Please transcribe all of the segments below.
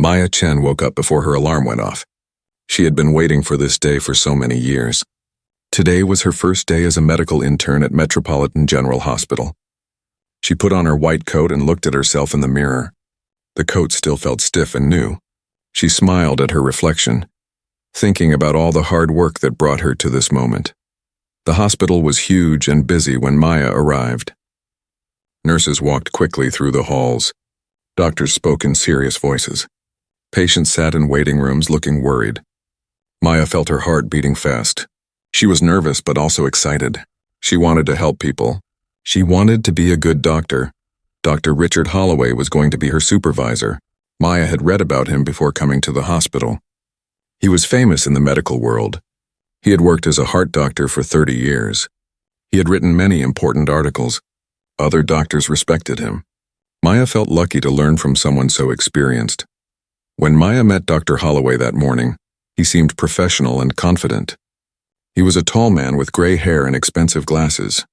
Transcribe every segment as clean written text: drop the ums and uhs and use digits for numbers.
Maya Chen woke up before her alarm went off. She had been waiting for this day for so many years. Today was her first day as a medical intern at Metropolitan General Hospital. She put on her white coat and looked at herself in the mirror. The coat still felt stiff and new. She smiled at her reflection, thinking about all the hard work that brought her to this moment. The hospital was huge and busy when Maya arrived. Nurses walked quickly through the halls. Doctors spoke in serious voices. Patients sat in waiting rooms looking worried. Maya felt her heart beating fast. She was nervous but also excited. She wanted to help people. She wanted to be a good doctor. Dr. Richard Holloway was going to be her supervisor. Maya had read about him before coming to the hospital. He was famous in the medical world. He had worked as a heart doctor for 30 years. He had written many important articles. Other doctors respected him. Maya felt lucky to learn from someone so experienced. When Maya met Dr. Holloway that morning, he seemed professional and confident. He was a tall man with gray hair and expensive glasses.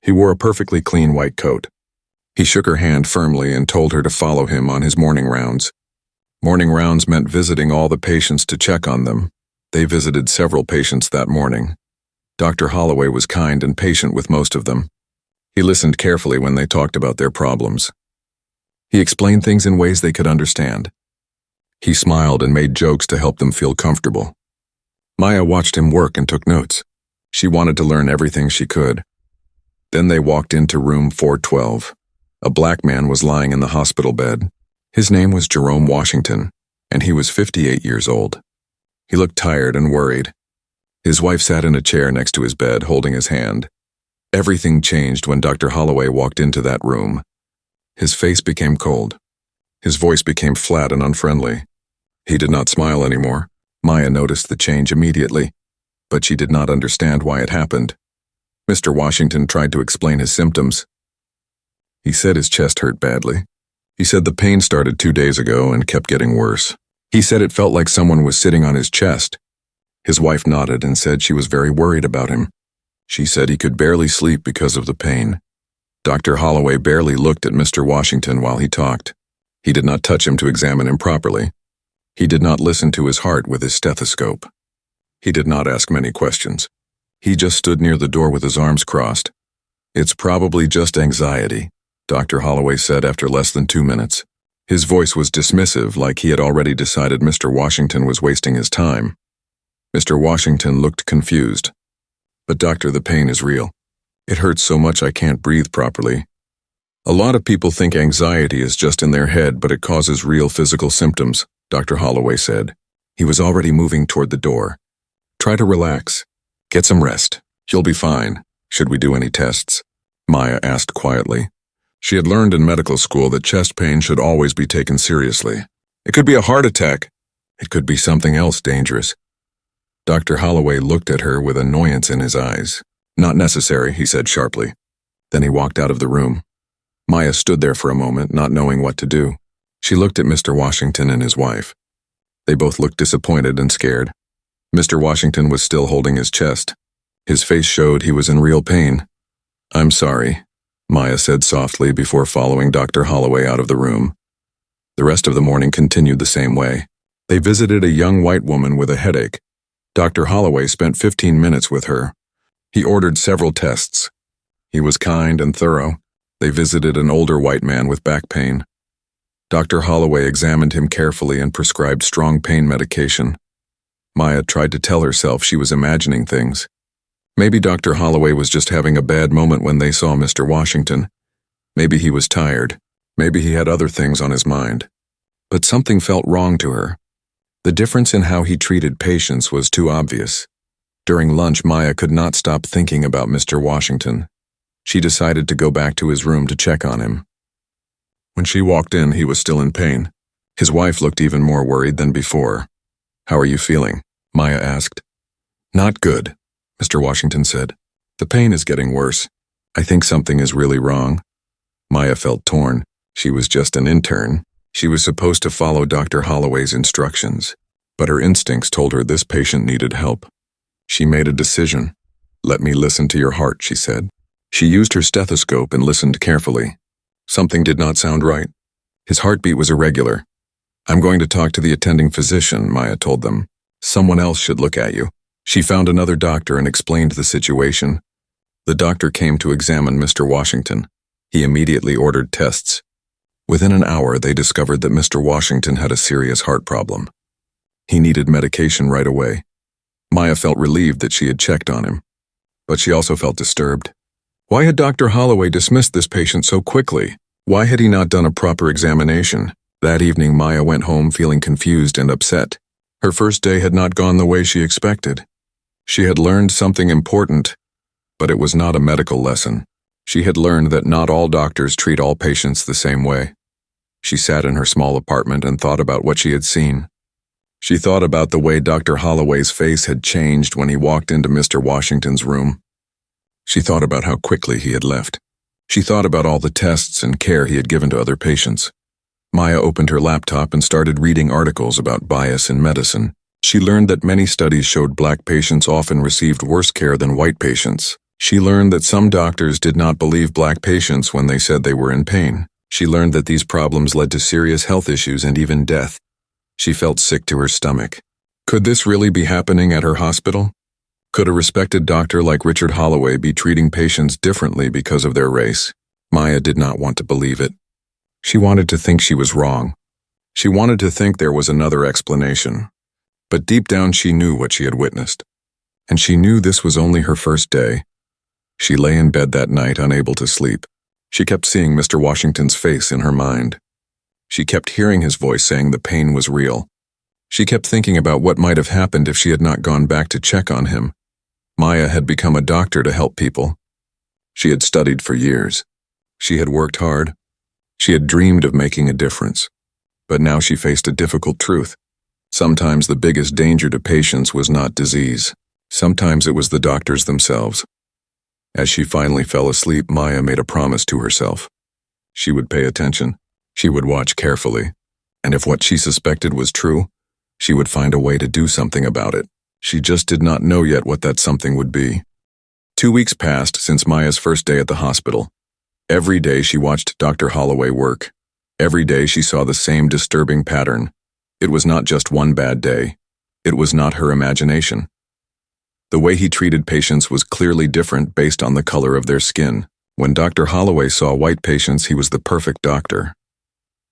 He wore a perfectly clean white coat. He shook her hand firmly and told her to follow him on his morning rounds. Morning rounds meant visiting all the patients to check on them. They visited several patients that morning. Dr. Holloway was kind and patient with most of them. He listened carefully when they talked about their problems. He explained things in ways they could understand. He smiled and made jokes to help them feel comfortable. Maya watched him work and took notes. She wanted to learn everything she could. Then they walked into room 412. A black man was lying in the hospital bed. His name was Jerome Washington, and he was 58 years old. He looked tired and worried. His wife sat in a chair next to his bed, holding his hand. Everything changed when Dr. Holloway walked into that room. His face became cold. His voice became flat and unfriendly. He did not smile anymore. Maya noticed the change immediately, but she did not understand why it happened. Mr. Washington tried to explain his symptoms. He said his chest hurt badly. He said the pain started 2 days ago and kept getting worse. He said it felt like someone was sitting on his chest. His wife nodded and said she was very worried about him. She said he could barely sleep because of the pain. Dr. Holloway barely looked at Mr. Washington while he talked. He did not touch him to examine him properly. He did not listen to his heart with his stethoscope. He did not ask many questions. He just stood near the door with his arms crossed. "It's probably just anxiety," Dr. Holloway said after less than 2 minutes. His voice was dismissive, like he had already decided Mr. Washington was wasting his time. Mr. Washington looked confused. "But doctor, the pain is real. It hurts so much I can't breathe properly. A lot of people think anxiety is just in their head, but it causes real physical symptoms," Dr. Holloway said. He was already moving toward the door. "Try to relax. Get some rest. You'll be fine. Should we do any tests?" Maya asked quietly. She had learned in medical school that chest pain should always be taken seriously. It could be a heart attack. It could be something else dangerous. Dr. Holloway looked at her with annoyance in his eyes. "Not necessary," he said sharply. Then he walked out of the room. Maya stood there for a moment, not knowing what to do. She looked at Mr. Washington and his wife. They both looked disappointed and scared. Mr. Washington was still holding his chest. His face showed he was in real pain. "I'm sorry," Maya said softly before following Dr. Holloway out of the room. The rest of the morning continued the same way. They visited a young white woman with a headache. Dr. Holloway spent 15 minutes with her. He ordered several tests. He was kind and thorough. They visited an older white man with back pain. Dr. Holloway examined him carefully and prescribed strong pain medication. Maya tried to tell herself she was imagining things. Maybe Dr. Holloway was just having a bad moment when they saw Mr. Washington. Maybe he was tired. Maybe he had other things on his mind. But something felt wrong to her. The difference in how he treated patients was too obvious. During lunch, Maya could not stop thinking about Mr. Washington. She decided to go back to his room to check on him. When she walked in, he was still in pain. His wife looked even more worried than before. "How are you feeling?" Maya asked. "Not good," Mr. Washington said. "The pain is getting worse. I think something is really wrong." Maya felt torn. She was just an intern. She was supposed to follow Dr. Holloway's instructions, but her instincts told her this patient needed help. She made a decision. "Let me listen to your heart," she said. She used her stethoscope and listened carefully. Something did not sound right. His heartbeat was irregular. I'm going to talk to the attending physician, Maya told them. Someone else should look at you. She found another doctor and explained the situation. The doctor came to examine Mr. Washington. He immediately ordered tests. Within an hour, they discovered that Mr. Washington had a serious heart problem. He needed medication right away. Maya felt relieved that she had checked on him, but she also felt disturbed. Why had Dr. Holloway dismissed this patient so quickly? Why had he not done a proper examination? That evening, Maya went home feeling confused and upset. Her first day had not gone the way she expected. She had learned something important, but it was not a medical lesson. She had learned that not all doctors treat all patients the same way. She sat in her small apartment and thought about what she had seen. She thought about the way Dr. Holloway's face had changed when he walked into Mr. Washington's room. She thought about how quickly he had left. She thought about all the tests and care he had given to other patients. Maya opened her laptop and started reading articles about bias in medicine. She learned that many studies showed black patients often received worse care than white patients. She learned that some doctors did not believe black patients when they said they were in pain. She learned that these problems led to serious health issues and even death. She felt sick to her stomach. Could this really be happening at her hospital? Could a respected doctor like Richard Holloway be treating patients differently because of their race? Maya did not want to believe it. She wanted to think she was wrong. She wanted to think there was another explanation. But deep down she knew what she had witnessed. And she knew this was only her first day. She lay in bed that night, unable to sleep. She kept seeing Mr. Washington's face in her mind. She kept hearing his voice saying the pain was real. She kept thinking about what might have happened if she had not gone back to check on him. Maya had become a doctor to help people. She had studied for years. She had worked hard. She had dreamed of making a difference. But now she faced a difficult truth. Sometimes the biggest danger to patients was not disease. Sometimes it was the doctors themselves. As she finally fell asleep, Maya made a promise to herself. She would pay attention. She would watch carefully. And if what she suspected was true, she would find a way to do something about it. She just did not know yet what that something would be. 2 weeks passed since Maya's first day at the hospital. Every day she watched Dr. Holloway work. Every day she saw the same disturbing pattern. It was not just one bad day. It was not her imagination. The way he treated patients was clearly different based on the color of their skin. When Dr. Holloway saw white patients, he was the perfect doctor.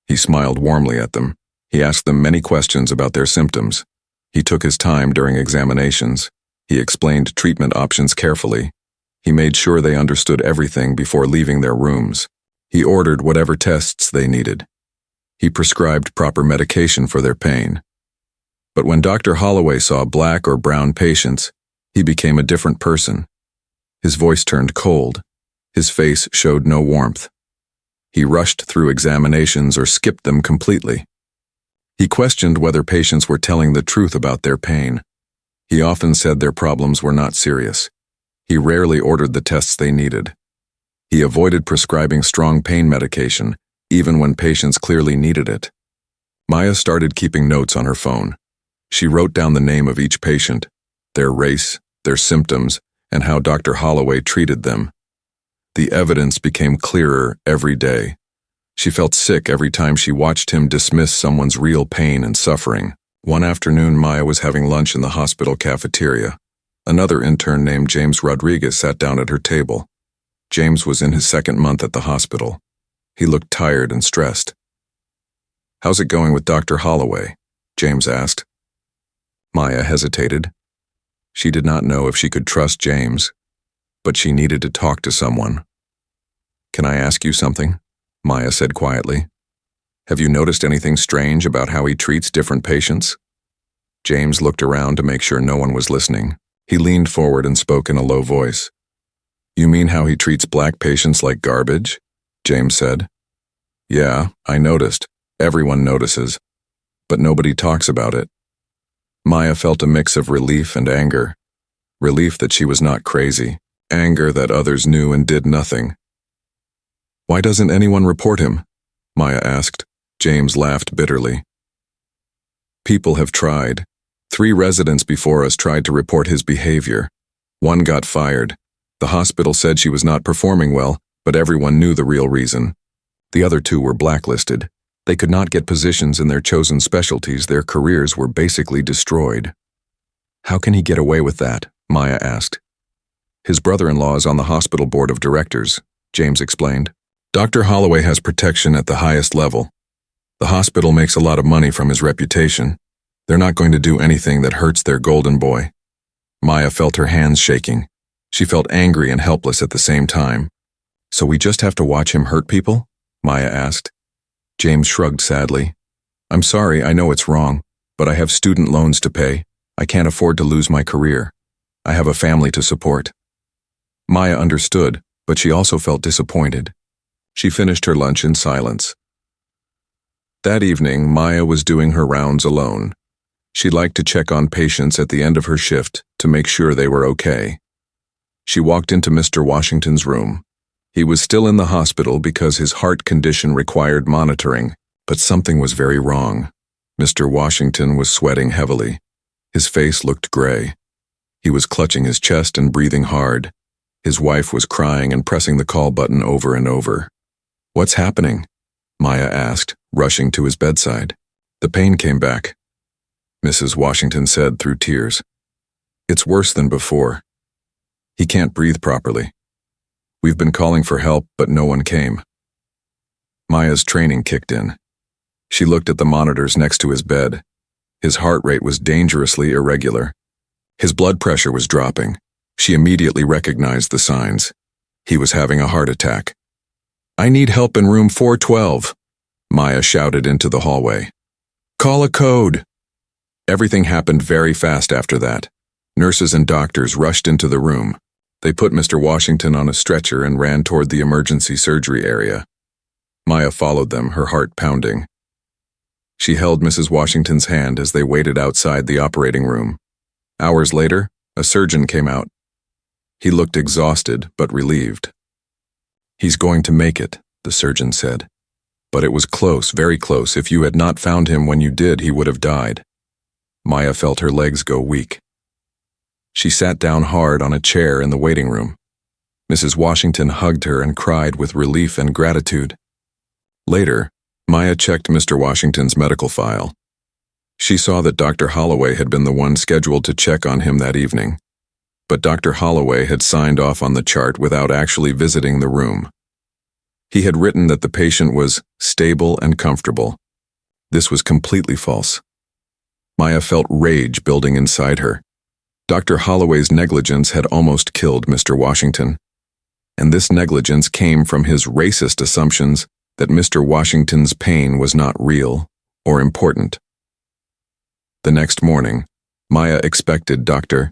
He smiled warmly at them. He asked them many questions about their symptoms. He took his time during examinations. He explained treatment options carefully. He made sure they understood everything before leaving their rooms. He ordered whatever tests they needed. He prescribed proper medication for their pain. But when Dr. Holloway saw black or brown patients, he became a different person. His voice turned cold. His face showed no warmth. He rushed through examinations or skipped them completely. He questioned whether patients were telling the truth about their pain. He often said their problems were not serious. He rarely ordered the tests they needed. He avoided prescribing strong pain medication, even when patients clearly needed it. Maya started keeping notes on her phone. She wrote down the name of each patient, their race, their symptoms, and how Dr. Holloway treated them. The evidence became clearer every day. She felt sick every time she watched him dismiss someone's real pain and suffering. One afternoon, Maya was having lunch in the hospital cafeteria. Another intern named James Rodriguez sat down at her table. James was in his second month at the hospital. He looked tired and stressed. "How's it going with Dr. Holloway?" James asked. Maya hesitated. She did not know if she could trust James, but she needed to talk to someone. "Can I ask you something?" Maya said quietly. "Have you noticed anything strange about how he treats different patients?" James looked around to make sure no one was listening. He leaned forward and spoke in a low voice. "You mean how he treats black patients like garbage?" James said. "Yeah, I noticed. Everyone notices. But nobody talks about it." Maya felt a mix of relief and anger. Relief that she was not crazy. Anger that others knew and did nothing. "Why doesn't anyone report him?" Maya asked. James laughed bitterly. "People have tried. 3 residents before us tried to report his behavior. 1 got fired. The hospital said she was not performing well, but everyone knew the real reason. The other 2 were blacklisted. They could not get positions in their chosen specialties. Their careers were basically destroyed. How can he get away with that? Maya asked. His brother-in-law is on the hospital board of directors, James explained. Dr. Holloway has protection at the highest level. The hospital makes a lot of money from his reputation. They're not going to do anything that hurts their golden boy. Maya felt her hands shaking. She felt angry and helpless at the same time. So we just have to watch him hurt people? Maya asked. James shrugged sadly. I'm sorry, I know it's wrong, but I have student loans to pay. I can't afford to lose my career. I have a family to support. Maya understood, but she also felt disappointed. She finished her lunch in silence. That evening, Maya was doing her rounds alone. She liked to check on patients at the end of her shift to make sure they were okay. She walked into Mr. Washington's room. He was still in the hospital because his heart condition required monitoring, but something was very wrong. Mr. Washington was sweating heavily. His face looked gray. He was clutching his chest and breathing hard. His wife was crying and pressing the call button over and over. What's happening? Maya asked, rushing to his bedside. The pain came back, Mrs. Washington said through tears. It's worse than before. He can't breathe properly. We've been calling for help, but no one came. Maya's training kicked in. She looked at the monitors next to his bed. His heart rate was dangerously irregular. His blood pressure was dropping. She immediately recognized the signs. He was having a heart attack. I need help in room 412, Maya shouted into the hallway. Call a code. Everything happened very fast after that. Nurses and doctors rushed into the room. They put Mr. Washington on a stretcher and ran toward the emergency surgery area. Maya followed them, her heart pounding. She held Mrs. Washington's hand as they waited outside the operating room. Hours later, a surgeon came out. He looked exhausted but relieved. He's going to make it, the surgeon said. But it was close, very close. If you had not found him when you did, he would have died. Maya felt her legs go weak. She sat down hard on a chair in the waiting room. Mrs. Washington hugged her and cried with relief and gratitude. Later, Maya checked Mr. Washington's medical file. She saw that Dr. Holloway had been the one scheduled to check on him that evening. But Dr. Holloway had signed off on the chart without actually visiting the room. He had written that the patient was stable and comfortable. This was completely false. Maya felt rage building inside her. Dr. Holloway's negligence had almost killed Mr. Washington. And this negligence came from his racist assumptions that Mr. Washington's pain was not real or important. The next morning, Maya expected Dr.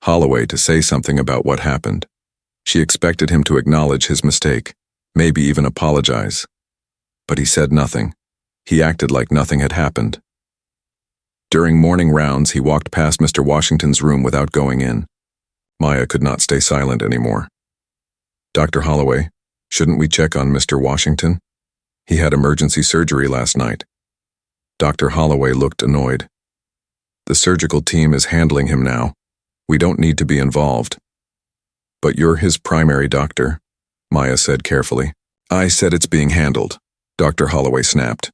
Holloway to say something about what happened. She expected him to acknowledge his mistake, maybe even apologize. But he said nothing. He acted like nothing had happened. During morning rounds, he walked past Mr. Washington's room without going in. Maya could not stay silent anymore. Dr. Holloway, shouldn't we check on Mr. Washington? He had emergency surgery last night. Dr. Holloway looked annoyed. The surgical team is handling him now. We don't need to be involved. But you're his primary doctor, Maya said carefully. I said it's being handled, Dr. Holloway snapped.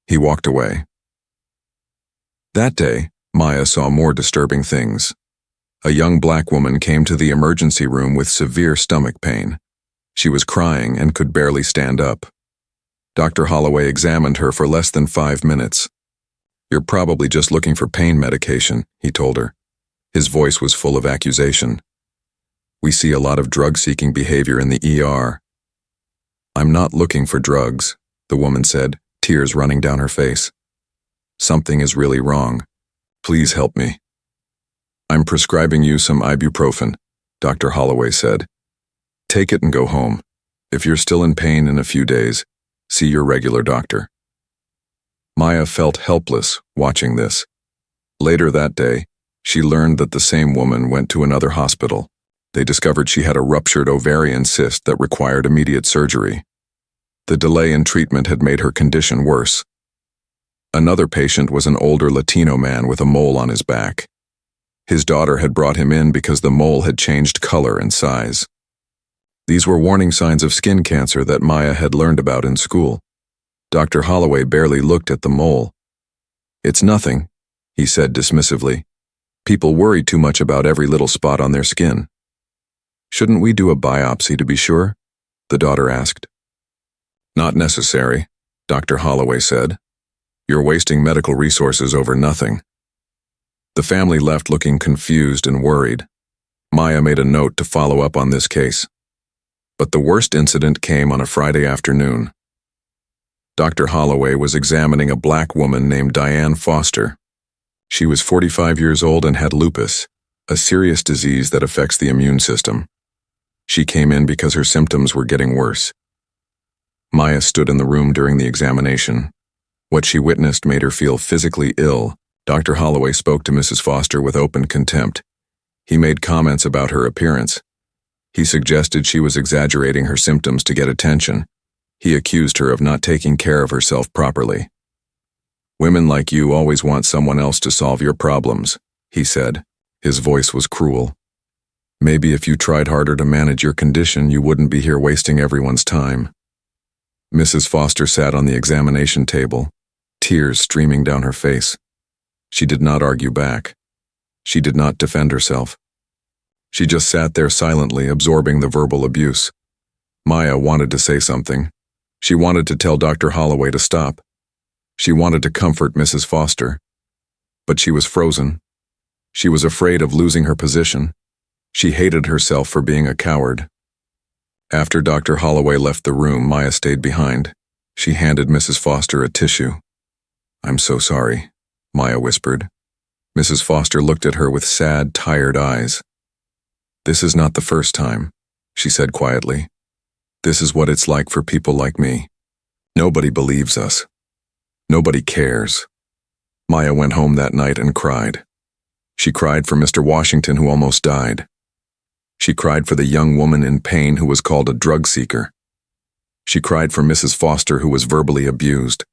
He walked away. That day, Maya saw more disturbing things. A young black woman came to the emergency room with severe stomach pain. She was crying and could barely stand up. Dr. Holloway examined her for less than 5 minutes. You're probably just looking for pain medication, he told her. His voice was full of accusation. We see a lot of drug-seeking behavior in the ER. I'm not looking for drugs, the woman said, tears running down her face. Something is really wrong. Please help me. I'm prescribing you some ibuprofen, Dr. Holloway said. Take it and go home. If you're still in pain in a few days, see your regular doctor. Maya felt helpless watching this. Later that day, she learned that the same woman went to another hospital. They discovered she had a ruptured ovarian cyst that required immediate surgery. The delay in treatment had made her condition worse. Another patient was an older Latino man with a mole on his back. His daughter had brought him in because the mole had changed color and size. These were warning signs of skin cancer that Maya had learned about in school. Dr. Holloway barely looked at the mole. "It's nothing," he said dismissively. "People worry too much about every little spot on their skin." "Shouldn't we do a biopsy to be sure?" the daughter asked. "Not necessary," Dr. Holloway said. "You're wasting medical resources over nothing." The family left looking confused and worried. Maya made a note to follow up on this case. But the worst incident came on a Friday afternoon. Dr. Holloway was examining a black woman named Diane Foster. She was 45 years old and had lupus, a serious disease that affects the immune system. She came in because her symptoms were getting worse. Maya stood in the room during the examination. What she witnessed made her feel physically ill. Dr. Holloway spoke to Mrs. Foster with open contempt. He made comments about her appearance. He suggested she was exaggerating her symptoms to get attention. He accused her of not taking care of herself properly. "Women like you always want someone else to solve your problems," he said. His voice was cruel. "Maybe if you tried harder to manage your condition, you wouldn't be here wasting everyone's time." Mrs. Foster sat on the examination table, tears streaming down her face. She did not argue back. She did not defend herself. She just sat there silently, absorbing the verbal abuse. Maya wanted to say something. She wanted to tell Dr. Holloway to stop. She wanted to comfort Mrs. Foster. But she was frozen. She was afraid of losing her position. She hated herself for being a coward. After Dr. Holloway left the room, Maya stayed behind. She handed Mrs. Foster a tissue. "I'm so sorry," Maya whispered. Mrs. Foster looked at her with sad, tired eyes. "This is not the first time," she said quietly. "This is what it's like for people like me. Nobody believes us. Nobody cares." Maya went home that night and cried. She cried for Mr. Washington, who almost died. She cried for the young woman in pain who was called a drug seeker. She cried for Mrs. Foster, who was verbally abused.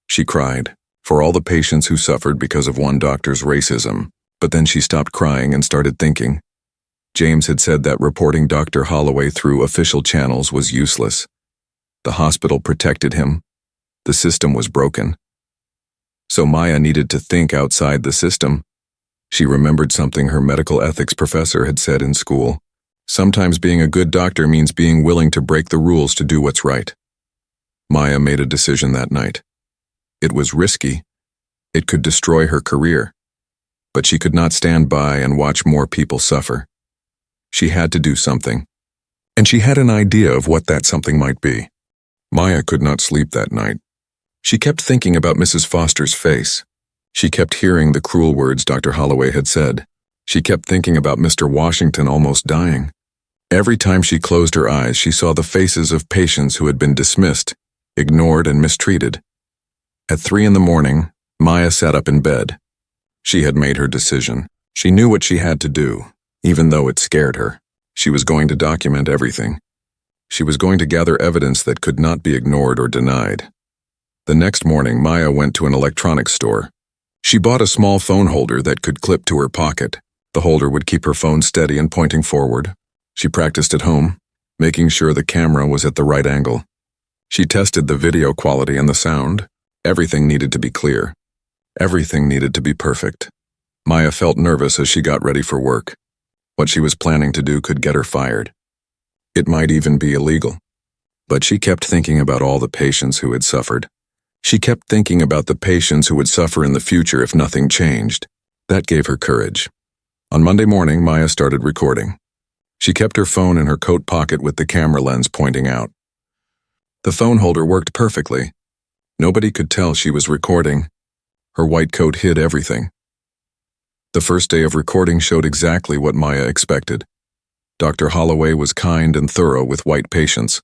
She cried for all the patients who suffered because of one doctor's racism, but then she stopped crying and started thinking. James had said that reporting Dr. Holloway through official channels was useless. The hospital protected him. The system was broken. So Maya needed to think outside the system. She remembered something her medical ethics professor had said in school. Sometimes being a good doctor means being willing to break the rules to do what's right. Maya made a decision that night. It was risky. It could destroy her career. But she could not stand by and watch more people suffer. She had to do something. And she had an idea of what that something might be. Maya could not sleep that night. She kept thinking about Mrs. Foster's face. She kept hearing the cruel words Dr. Holloway had said. She kept thinking about Mr. Washington almost dying. Every time she closed her eyes, she saw the faces of patients who had been dismissed, ignored, and mistreated. At 3 a.m, Maya sat up in bed. She had made her decision. She knew what she had to do, even though it scared her. She was going to document everything. She was going to gather evidence that could not be ignored or denied. The next morning, Maya went to an electronics store. She bought a small phone holder that could clip to her pocket. The holder would keep her phone steady and pointing forward. She practiced at home, making sure the camera was at the right angle. She tested the video quality and the sound. Everything needed to be clear. Everything needed to be perfect. Maya felt nervous as she got ready for work. What she was planning to do could get her fired. It might even be illegal. But she kept thinking about all the patients who had suffered. She kept thinking about the patients who would suffer in the future if nothing changed. That gave her courage. On Monday morning, Maya started recording. She kept her phone in her coat pocket with the camera lens pointing out. The phone holder worked perfectly. Nobody could tell she was recording. Her white coat hid everything. The first day of recording showed exactly what Maya expected. Dr. Holloway was kind and thorough with white patients.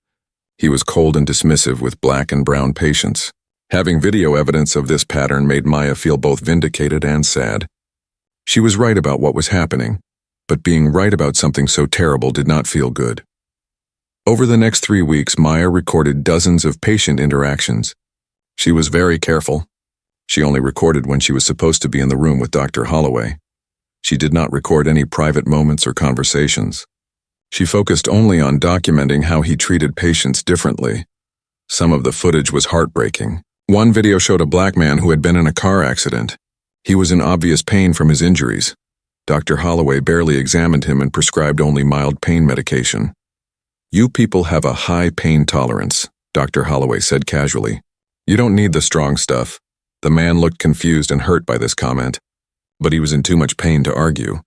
He was cold and dismissive with black and brown patients. Having video evidence of this pattern made Maya feel both vindicated and sad. She was right about what was happening, but being right about something so terrible did not feel good. Over the next 3 weeks, Maya recorded dozens of patient interactions. She was very careful. She only recorded when she was supposed to be in the room with Dr. Holloway. She did not record any private moments or conversations. She focused only on documenting how he treated patients differently. Some of the footage was heartbreaking. One video showed a black man who had been in a car accident. He was in obvious pain from his injuries. Dr. Holloway barely examined him and prescribed only mild pain medication. "You people have a high pain tolerance," Dr. Holloway said casually. "You don't need the strong stuff." The man looked confused and hurt by this comment, but he was in too much pain to argue.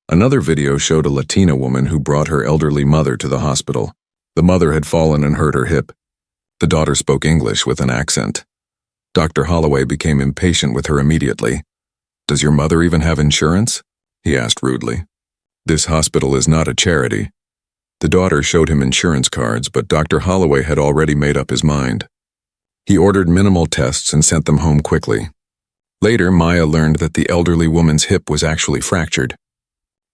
Another video showed a Latina woman who brought her elderly mother to the hospital. The mother had fallen and hurt her hip. The daughter spoke English with an accent. Dr. Holloway became impatient with her immediately. "Does your mother even have insurance?" he asked rudely. "This hospital is not a charity." The daughter showed him insurance cards, but Dr. Holloway had already made up his mind. He ordered minimal tests and sent them home quickly. Later, Maya learned that the elderly woman's hip was actually fractured.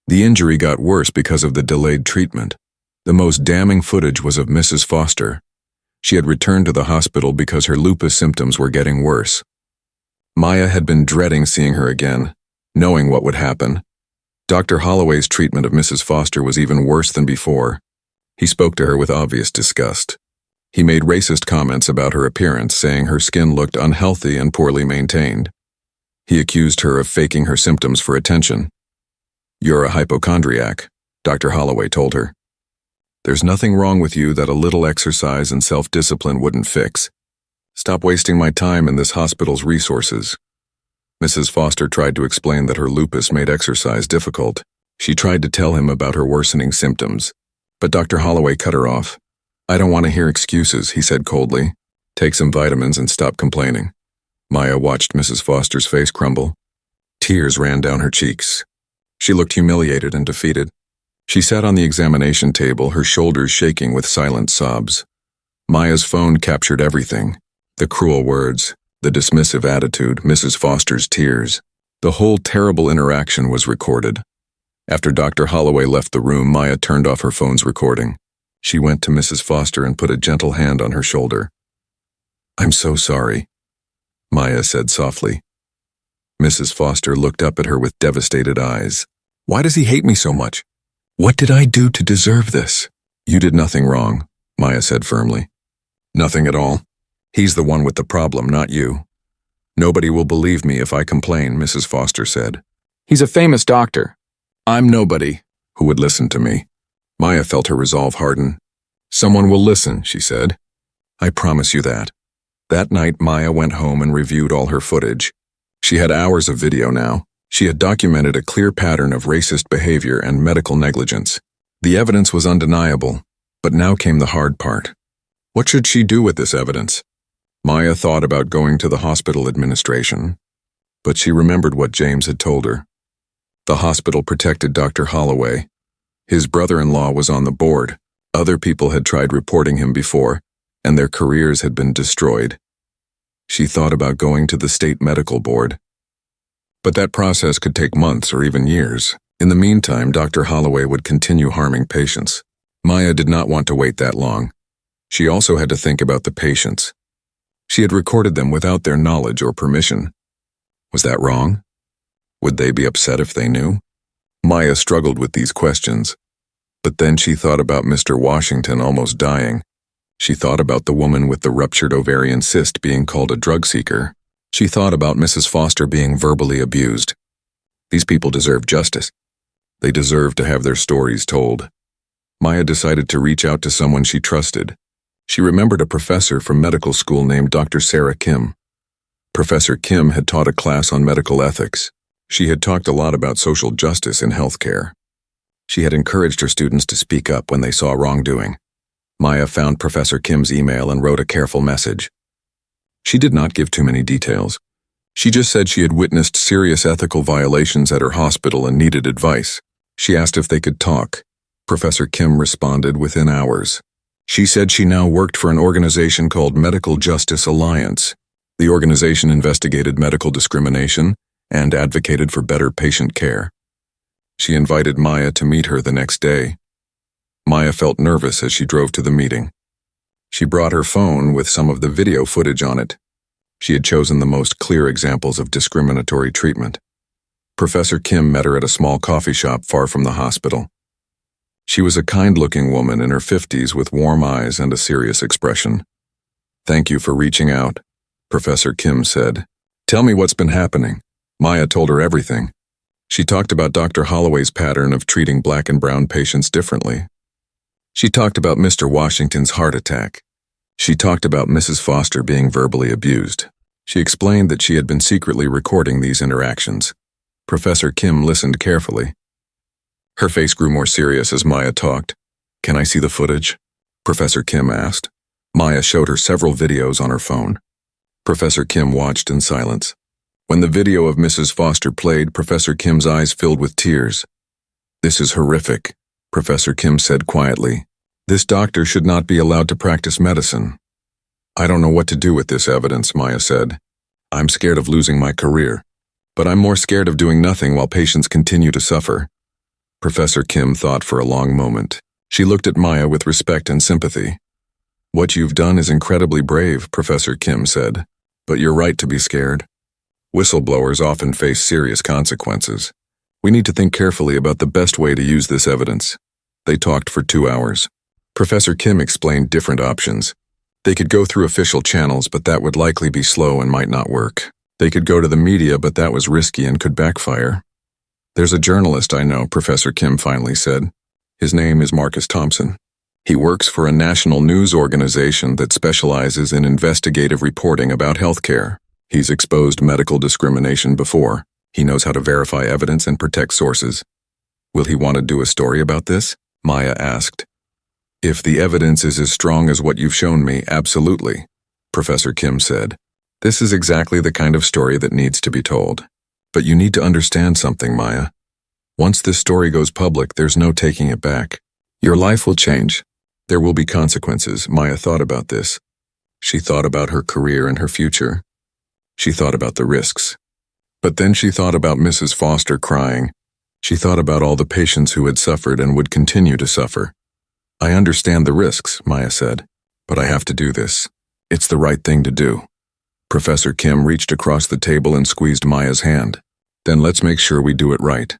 The injury got worse because of the delayed treatment. The most damning footage was of Mrs. Foster. She had returned to the hospital because her lupus symptoms were getting worse. Maya had been dreading seeing her again, knowing what would happen. Dr. Holloway's treatment of Mrs. Foster was even worse than before. He spoke to her with obvious disgust. He made racist comments about her appearance, saying her skin looked unhealthy and poorly maintained. He accused her of faking her symptoms for attention. "You're a hypochondriac," Dr. Holloway told her. "There's nothing wrong with you that a little exercise and self-discipline wouldn't fix. Stop wasting my time and this hospital's resources." Mrs. Foster tried to explain that her lupus made exercise difficult. She tried to tell him about her worsening symptoms, but Dr. Holloway cut her off. "I don't want to hear excuses," he said coldly. "Take some vitamins and stop complaining." Maya watched Mrs. Foster's face crumble. Tears ran down her cheeks. She looked humiliated and defeated. She sat on the examination table, her shoulders shaking with silent sobs. Maya's phone captured everything: the cruel words, the dismissive attitude, Mrs. Foster's tears. The whole terrible interaction was recorded. After Dr. Holloway left the room, Maya turned off her phone's recording. She went to Mrs. Foster and put a gentle hand on her shoulder. "I'm so sorry," Maya said softly. Mrs. Foster looked up at her with devastated eyes. "Why does he hate me so much? What did I do to deserve this?" "You did nothing wrong," Maya said firmly. "Nothing at all. He's the one with the problem, not you." "Nobody will believe me if I complain," Mrs. Foster said. "He's a famous doctor. I'm nobody. Who would listen to me?" Maya felt her resolve harden. "Someone will listen," she said. "I promise you that." That night, Maya went home and reviewed all her footage. She had hours of video now. She had documented a clear pattern of racist behavior and medical negligence. The evidence was undeniable, but now came the hard part. What should she do with this evidence? Maya thought about going to the hospital administration, but she remembered what James had told her. The hospital protected Dr. Holloway. His brother-in-law was on the board. Other people had tried reporting him before, and their careers had been destroyed. She thought about going to the state medical board. But that process could take months or even years. In the meantime, Dr. Holloway would continue harming patients. Maya did not want to wait that long. She also had to think about the patients. She had recorded them without their knowledge or permission. Was that wrong? Would they be upset if they knew? Maya struggled with these questions. But then she thought about Mr. Washington almost dying. She thought about the woman with the ruptured ovarian cyst being called a drug seeker. She thought about Mrs. Foster being verbally abused. These people deserve justice. They deserve to have their stories told. Maya decided to reach out to someone she trusted. She remembered a professor from medical school named Dr. Sarah Kim. Professor Kim had taught a class on medical ethics. She had talked a lot about social justice in healthcare. She had encouraged her students to speak up when they saw wrongdoing. Maya found Professor Kim's email and wrote a careful message. She did not give too many details. She just said she had witnessed serious ethical violations at her hospital and needed advice. She asked if they could talk. Professor Kim responded within hours. She said she now worked for an organization called Medical Justice Alliance. The organization investigated medical discrimination and advocated for better patient care. She invited Maya to meet her the next day. Maya felt nervous as she drove to the meeting. She brought her phone with some of the video footage on it. She had chosen the most clear examples of discriminatory treatment. Professor Kim met her at a small coffee shop far from the hospital. She was a kind-looking woman in her 50s with warm eyes and a serious expression. Thank you for reaching out, Professor Kim said. Tell me what's been happening. Maya told her everything. She talked about Dr. Holloway's pattern of treating black and brown patients differently. She talked about Mr. Washington's heart attack. She talked about Mrs. Foster being verbally abused. She explained that she had been secretly recording these interactions. Professor Kim listened carefully. Her face grew more serious as Maya talked. Can I see the footage? Professor Kim asked. Maya showed her several videos on her phone. Professor Kim watched in silence. When the video of Mrs. Foster played, Professor Kim's eyes filled with tears. This is horrific, Professor Kim said quietly. This doctor should not be allowed to practice medicine. I don't know what to do with this evidence, Maya said. I'm scared of losing my career. But I'm more scared of doing nothing while patients continue to suffer. Professor Kim thought for a long moment. She looked at Maya with respect and sympathy. What you've done is incredibly brave, Professor Kim said. But you're right to be scared. Whistleblowers often face serious consequences. We need to think carefully about the best way to use this evidence. They talked for 2 hours. Professor Kim explained different options. They could go through official channels, but that would likely be slow and might not work. They could go to the media, but that was risky and could backfire. There's a journalist I know, Professor Kim finally said. His name is Marcus Thompson. He works for a national news organization that specializes in investigative reporting about healthcare. He's exposed medical discrimination before. He knows how to verify evidence and protect sources. Will he want to do a story about this? Maya asked. If the evidence is as strong as what you've shown me, absolutely, Professor Kim said. This is exactly the kind of story that needs to be told. But you need to understand something, Maya. Once this story goes public, there's no taking it back. Your life will change. There will be consequences. Maya thought about this. She thought about her career and her future. She thought about the risks. But then she thought about Mrs. Foster crying. She thought about all the patients who had suffered and would continue to suffer. I understand the risks, Maya said, but I have to do this. It's the right thing to do. Professor Kim reached across the table and squeezed Maya's hand. Then let's make sure we do it right.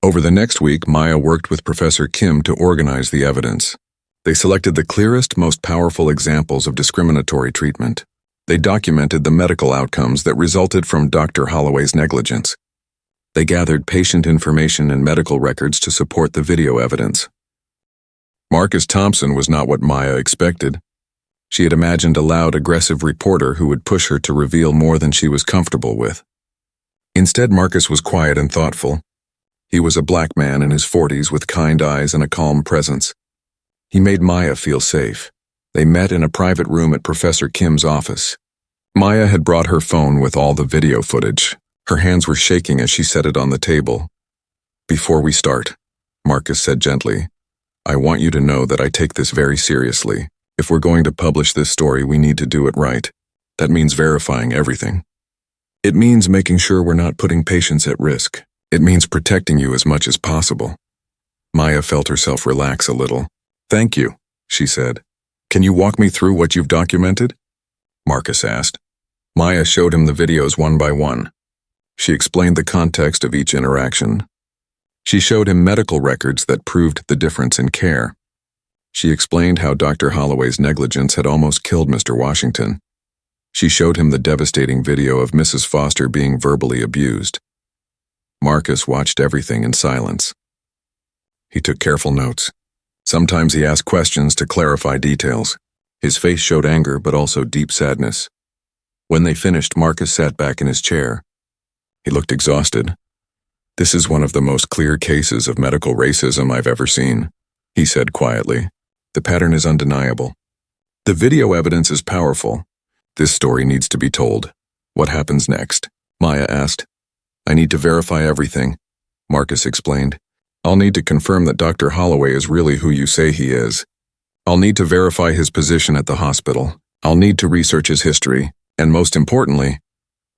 Over the next week, Maya worked with Professor Kim to organize the evidence. They selected the clearest, most powerful examples of discriminatory treatment. They documented the medical outcomes that resulted from Dr. Holloway's negligence. They gathered patient information and medical records to support the video evidence. Marcus Thompson was not what Maya expected. She had imagined a loud, aggressive reporter who would push her to reveal more than she was comfortable with. Instead, Marcus was quiet and thoughtful. He was a black man in his 40s with kind eyes and a calm presence. He made Maya feel safe. They met in a private room at Professor Kim's office. Maya had brought her phone with all the video footage. Her hands were shaking as she set it on the table. Before we start, Marcus said gently, I want you to know that I take this very seriously. If we're going to publish this story, we need to do it right. That means verifying everything. It means making sure we're not putting patients at risk. It means protecting you as much as possible. Maya felt herself relax a little. Thank you, she said. Can you walk me through what you've documented? Marcus asked. Maya showed him the videos one by one. She explained the context of each interaction. She showed him medical records that proved the difference in care. She explained how Dr. Holloway's negligence had almost killed Mr. Washington. She showed him the devastating video of Mrs. Foster being verbally abused. Marcus watched everything in silence. He took careful notes. Sometimes he asked questions to clarify details. His face showed anger but also deep sadness. When they finished, Marcus sat back in his chair. He looked exhausted. This is one of the most clear cases of medical racism I've ever seen, he said quietly. The pattern is undeniable. The video evidence is powerful. This story needs to be told. What happens next? Maya asked. I need to verify everything, Marcus explained. I'll need to confirm that Dr. Holloway is really who you say he is. I'll need to verify his position at the hospital. I'll need to research his history. And most importantly,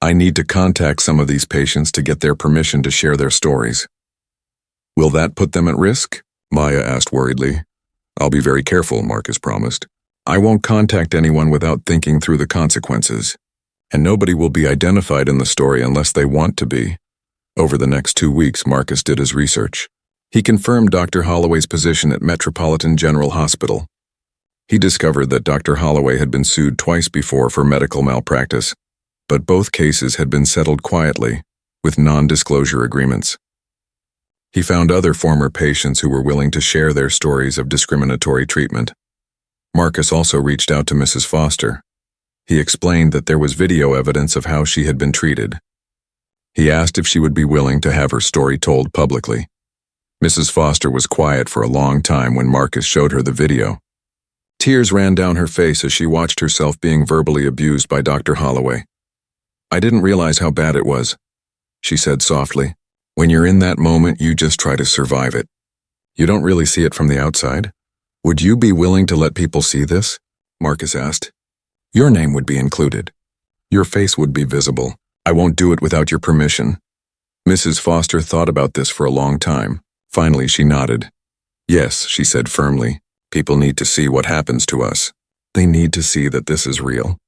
I need to contact some of these patients to get their permission to share their stories. Will that put them at risk? Maya asked worriedly. I'll be very careful, Marcus promised. I won't contact anyone without thinking through the consequences. And nobody will be identified in the story unless they want to be. Over the next 2 weeks, Marcus did his research. He confirmed Dr. Holloway's position at Metropolitan General Hospital. He discovered that Dr. Holloway had been sued twice before for medical malpractice, but both cases had been settled quietly, with non-disclosure agreements. He found other former patients who were willing to share their stories of discriminatory treatment. Marcus also reached out to Mrs. Foster. He explained that there was video evidence of how she had been treated. He asked if she would be willing to have her story told publicly. Mrs. Foster was quiet for a long time when Marcus showed her the video. Tears ran down her face as she watched herself being verbally abused by Dr. Holloway. "I didn't realize how bad it was," she said softly. "When you're in that moment, you just try to survive it. You don't really see it from the outside. Would you be willing to let people see this?" Marcus asked. "Your name would be included. Your face would be visible. I won't do it without your permission." Mrs. Foster thought about this for a long time. Finally, she nodded. "Yes," she said firmly. "People need to see what happens to us. They need to see that this is real.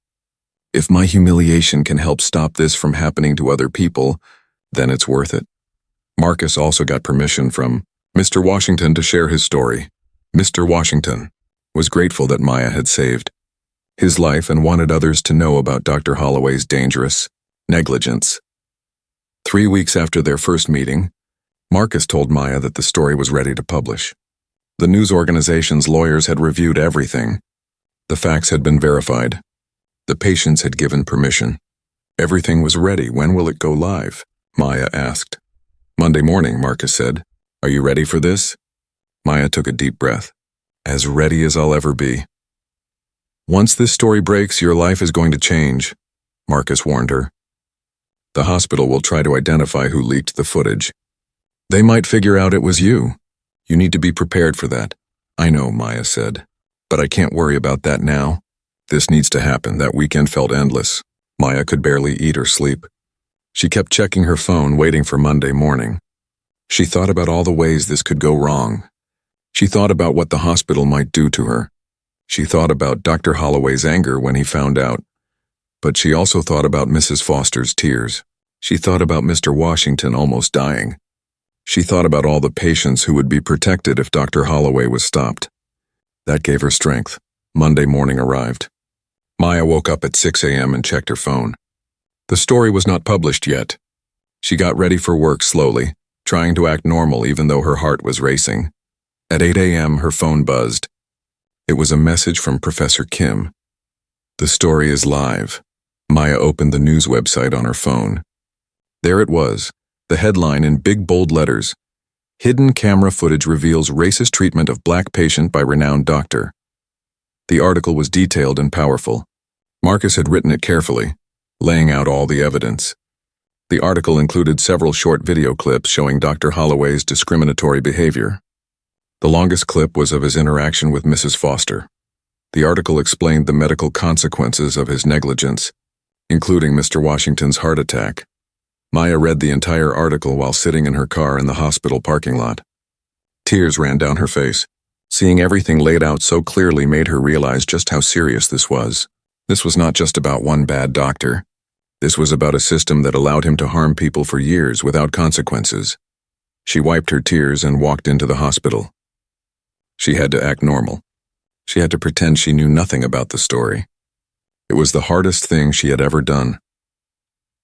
If my humiliation can help stop this from happening to other people, then it's worth it." Marcus also got permission from Mr. Washington to share his story. Mr. Washington was grateful that Maya had saved his life and wanted others to know about Dr. Holloway's dangerous negligence. 3 weeks after their first meeting, Marcus told Maya that the story was ready to publish. The news organization's lawyers had reviewed everything. The facts had been verified. The patients had given permission. Everything was ready. "When will it go live?" Maya asked. "Monday morning," Marcus said. "Are you ready for this?" Maya took a deep breath. "As ready as I'll ever be." "Once this story breaks, your life is going to change," Marcus warned her. "The hospital will try to identify who leaked the footage. They might figure out it was you. You need to be prepared for that." "I know," Maya said. "But I can't worry about that now. This needs to happen." That weekend felt endless. Maya could barely eat or sleep. She kept checking her phone, waiting for Monday morning. She thought about all the ways this could go wrong. She thought about what the hospital might do to her. She thought about Dr. Holloway's anger when he found out. But she also thought about Mrs. Foster's tears. She thought about Mr. Washington almost dying. She thought about all the patients who would be protected if Dr. Holloway was stopped. That gave her strength. Monday morning arrived. Maya woke up at 6 a.m. and checked her phone. The story was not published yet. She got ready for work slowly, trying to act normal even though her heart was racing. At 8 a.m., her phone buzzed. It was a message from Professor Kim. "The story is live." Maya opened the news website on her phone. There it was, the headline in big bold letters. "Hidden camera footage reveals racist treatment of black patient by renowned doctor." The article was detailed and powerful. Marcus had written it carefully, laying out all the evidence. The article included several short video clips showing Dr. Holloway's discriminatory behavior. The longest clip was of his interaction with Mrs. Foster. The article explained the medical consequences of his negligence, including Mr. Washington's heart attack. Maya read the entire article while sitting in her car in the hospital parking lot. Tears ran down her face. Seeing everything laid out so clearly made her realize just how serious this was. This was not just about one bad doctor. This was about a system that allowed him to harm people for years without consequences. She wiped her tears and walked into the hospital. She had to act normal. She had to pretend she knew nothing about the story. It was the hardest thing she had ever done.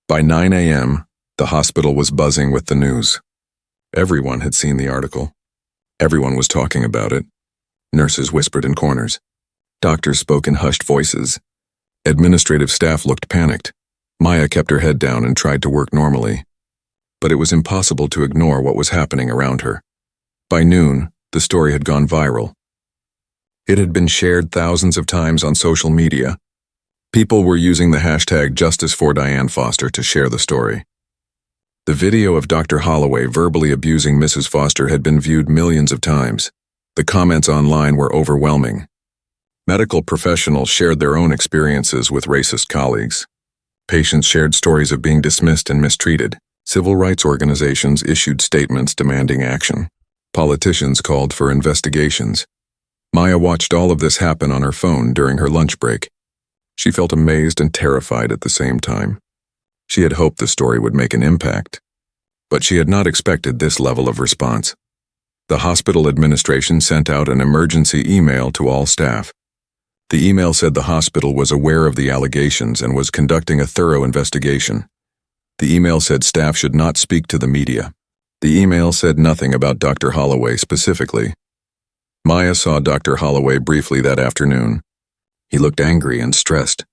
By 9 a.m., the hospital was buzzing with the news. Everyone had seen the article. Everyone was talking about it. Nurses whispered in corners. Doctors spoke in hushed voices. Administrative staff looked panicked. Maya kept her head down and tried to work normally. But it was impossible to ignore what was happening around her. By noon, the story had gone viral. It had been shared thousands of times on social media. People were using the hashtag #JusticeForDianeFoster to share the story. The video of Dr. Holloway verbally abusing Mrs. Foster had been viewed millions of times. The comments online were overwhelming. Medical professionals shared their own experiences with racist colleagues. Patients shared stories of being dismissed and mistreated. Civil rights organizations issued statements demanding action. Politicians called for investigations. Maya watched all of this happen on her phone during her lunch break. She felt amazed and terrified at the same time. She had hoped the story would make an impact, but she had not expected this level of response. The hospital administration sent out an emergency email to all staff. The email said the hospital was aware of the allegations and was conducting a thorough investigation. The email said staff should not speak to the media. The email said nothing about Dr. Holloway specifically. Maya saw Dr. Holloway briefly that afternoon. He looked angry and stressed.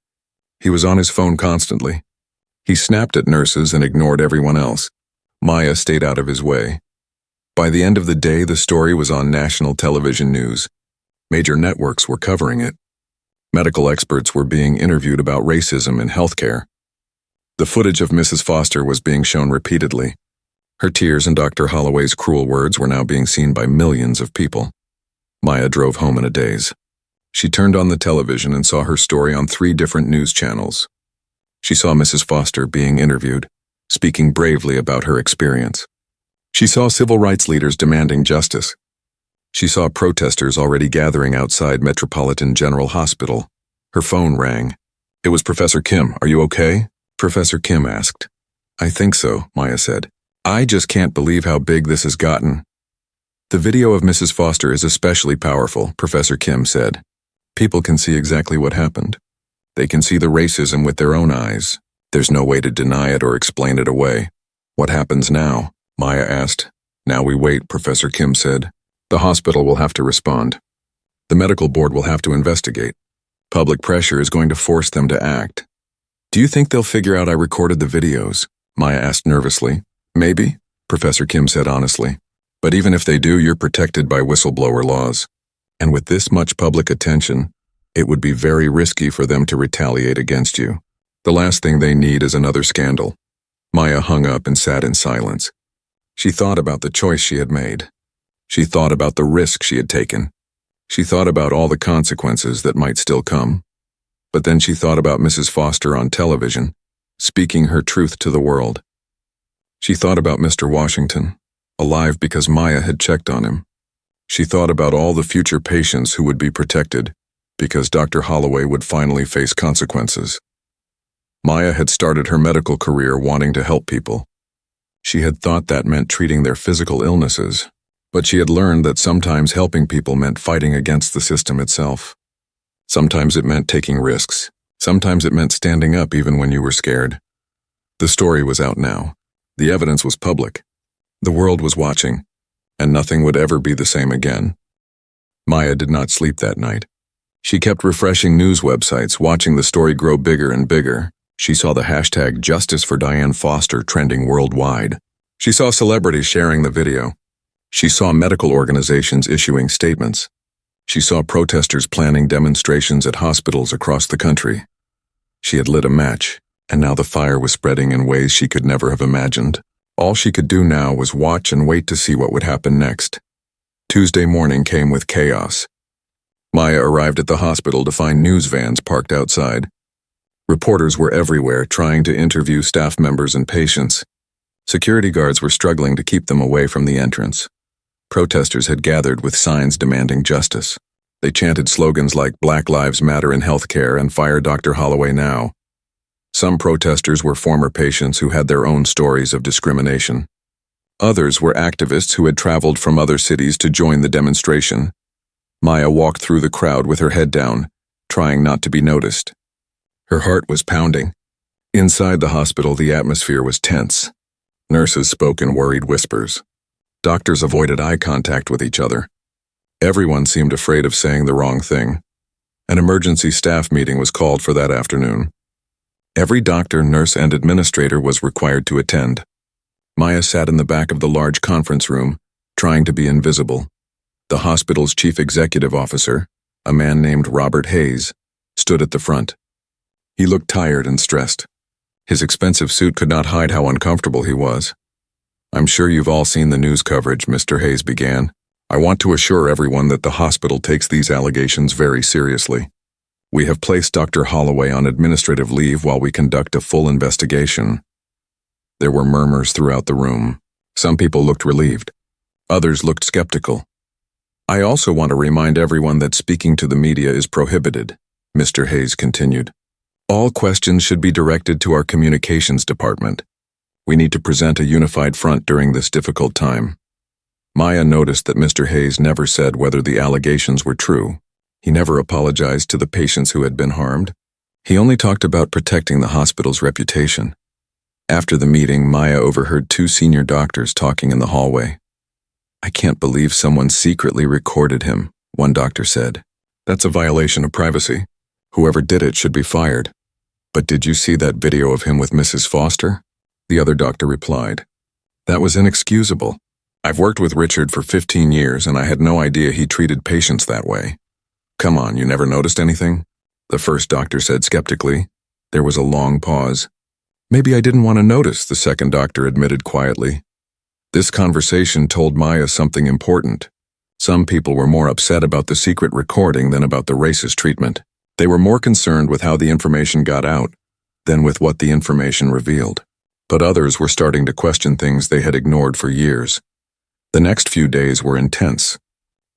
He was on his phone constantly. He snapped at nurses and ignored everyone else. Maya stayed out of his way. By the end of the day, the story was on national television news. Major networks were covering it. Medical experts were being interviewed about racism in healthcare. The footage of Mrs. Foster was being shown repeatedly. Her tears and Dr. Holloway's cruel words were now being seen by millions of people. Maya drove home in a daze. She turned on the television and saw her story on 3 different news channels. She saw Mrs. Foster being interviewed, speaking bravely about her experience. She saw civil rights leaders demanding justice. She saw protesters already gathering outside Metropolitan General Hospital. Her phone rang. It was Professor Kim. "Are you okay?" Professor Kim asked. "I think so," Maya said. "I just can't believe how big this has gotten." "The video of Mrs. Foster is especially powerful," Professor Kim said. "People can see exactly what happened. They can see the racism with their own eyes. There's no way to deny it or explain it away." "What happens now?" Maya asked. "Now we wait," Professor Kim said. "The hospital will have to respond. The medical board will have to investigate. Public pressure is going to force them to act." "Do you think they'll figure out I recorded the videos?" Maya asked nervously. "Maybe," Professor Kim said honestly. "But even if they do, you're protected by whistleblower laws. And with this much public attention, it would be very risky for them to retaliate against you. The last thing they need is another scandal." Maya hung up and sat in silence. She thought about the choice she had made. She thought about the risk she had taken. She thought about all the consequences that might still come. But then she thought about Mrs. Foster on television, speaking her truth to the world. She thought about Mr. Washington, alive because Maya had checked on him. She thought about all the future patients who would be protected because Dr. Holloway would finally face consequences. Maya had started her medical career wanting to help people. She had thought that meant treating their physical illnesses, but she had learned that sometimes helping people meant fighting against the system itself. Sometimes it meant taking risks. Sometimes it meant standing up even when you were scared. The story was out now. The evidence was public. The world was watching, and nothing would ever be the same again. Maya did not sleep that night. She kept refreshing news websites, watching the story grow bigger and bigger. She saw the hashtag Justice for Diane Foster trending worldwide. She saw celebrities sharing the video. She saw medical organizations issuing statements. She saw protesters planning demonstrations at hospitals across the country. She had lit a match, and now the fire was spreading in ways she could never have imagined. All she could do now was watch and wait to see what would happen next. Tuesday morning came with chaos. Maya arrived at the hospital to find news vans parked outside. Reporters were everywhere trying to interview staff members and patients. Security guards were struggling to keep them away from the entrance. Protesters had gathered with signs demanding justice. They chanted slogans like "Black Lives Matter in Healthcare" and "Fire Dr. Holloway now." Some protesters were former patients who had their own stories of discrimination. Others were activists who had traveled from other cities to join the demonstration. Maya walked through the crowd with her head down, trying not to be noticed. Her heart was pounding. Inside the hospital, the atmosphere was tense. Nurses spoke in worried whispers. Doctors avoided eye contact with each other. Everyone seemed afraid of saying the wrong thing. An emergency staff meeting was called for that afternoon. Every doctor, nurse, and administrator was required to attend. Maya sat in the back of the large conference room, trying to be invisible. The hospital's chief executive officer, a man named Robert Hayes, stood at the front. He looked tired and stressed. His expensive suit could not hide how uncomfortable he was. "I'm sure you've all seen the news coverage," Mr. Hayes began. "I want to assure everyone that the hospital takes these allegations very seriously. We have placed Dr. Holloway on administrative leave while we conduct a full investigation." There were murmurs throughout the room. Some people looked relieved. Others looked skeptical. "I also want to remind everyone that speaking to the media is prohibited," Mr. Hayes continued. "All questions should be directed to our communications department. We need to present a unified front during this difficult time." Maya noticed that Mr. Hayes never said whether the allegations were true. He never apologized to the patients who had been harmed. He only talked about protecting the hospital's reputation. After the meeting, Maya overheard two senior doctors talking in the hallway. "I can't believe someone secretly recorded him," one doctor said. "That's a violation of privacy. Whoever did it should be fired." "But did you see that video of him with Mrs. Foster?" The other doctor replied. "That was inexcusable. I've worked with Richard for 15 years and I had no idea he treated patients that way." "Come on, you never noticed anything?" the first doctor said skeptically. There was a long pause. "Maybe I didn't want to notice," the second doctor admitted quietly. This conversation told Maya something important. Some people were more upset about the secret recording than about the racist treatment. They were more concerned with how the information got out than with what the information revealed. But others were starting to question things they had ignored for years. The next few days were intense.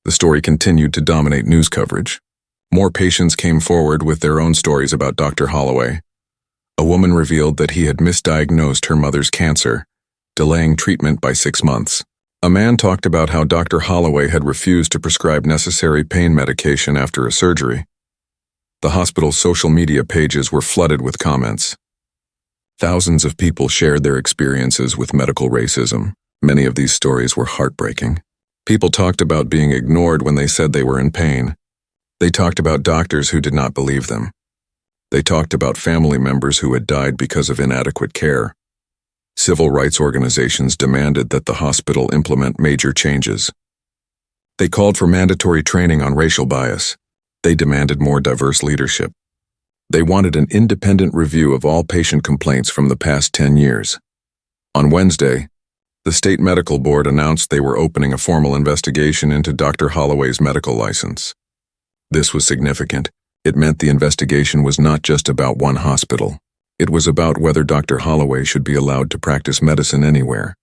The story continued to dominate news coverage. More patients came forward with their own stories about Dr. Holloway. A woman revealed that he had misdiagnosed her mother's cancer, delaying treatment by 6 months. A man talked about how Dr. Holloway had refused to prescribe necessary pain medication after a surgery. The hospital's social media pages were flooded with comments. Thousands of people shared their experiences with medical racism. Many of these stories were heartbreaking. People talked about being ignored when they said they were in pain. They talked about doctors who did not believe them. They talked about family members who had died because of inadequate care. Civil rights organizations demanded that the hospital implement major changes. They called for mandatory training on racial bias. They demanded more diverse leadership. They wanted an independent review of all patient complaints from the past 10 years. On Wednesday, the state medical board announced they were opening a formal investigation into Dr. Holloway's medical license. This was significant. It meant the investigation was not just about one hospital. It was about whether Dr. Holloway should be allowed to practice medicine anywhere.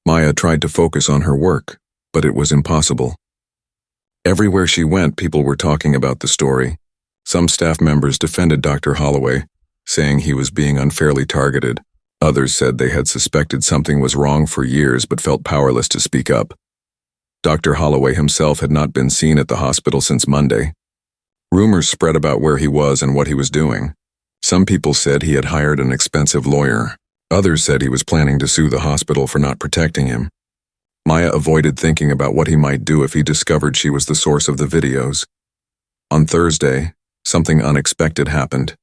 Maya tried to focus on her work, but it was impossible. Everywhere she went, people were talking about the story. Some staff members defended Dr. Holloway, saying he was being unfairly targeted. Others said they had suspected something was wrong for years but felt powerless to speak up. Dr. Holloway himself had not been seen at the hospital since Monday. Rumors spread about where he was and what he was doing. Some people said he had hired an expensive lawyer. Others said he was planning to sue the hospital for not protecting him. Maya avoided thinking about what he might do if he discovered she was the source of the videos. On Thursday, something unexpected happened.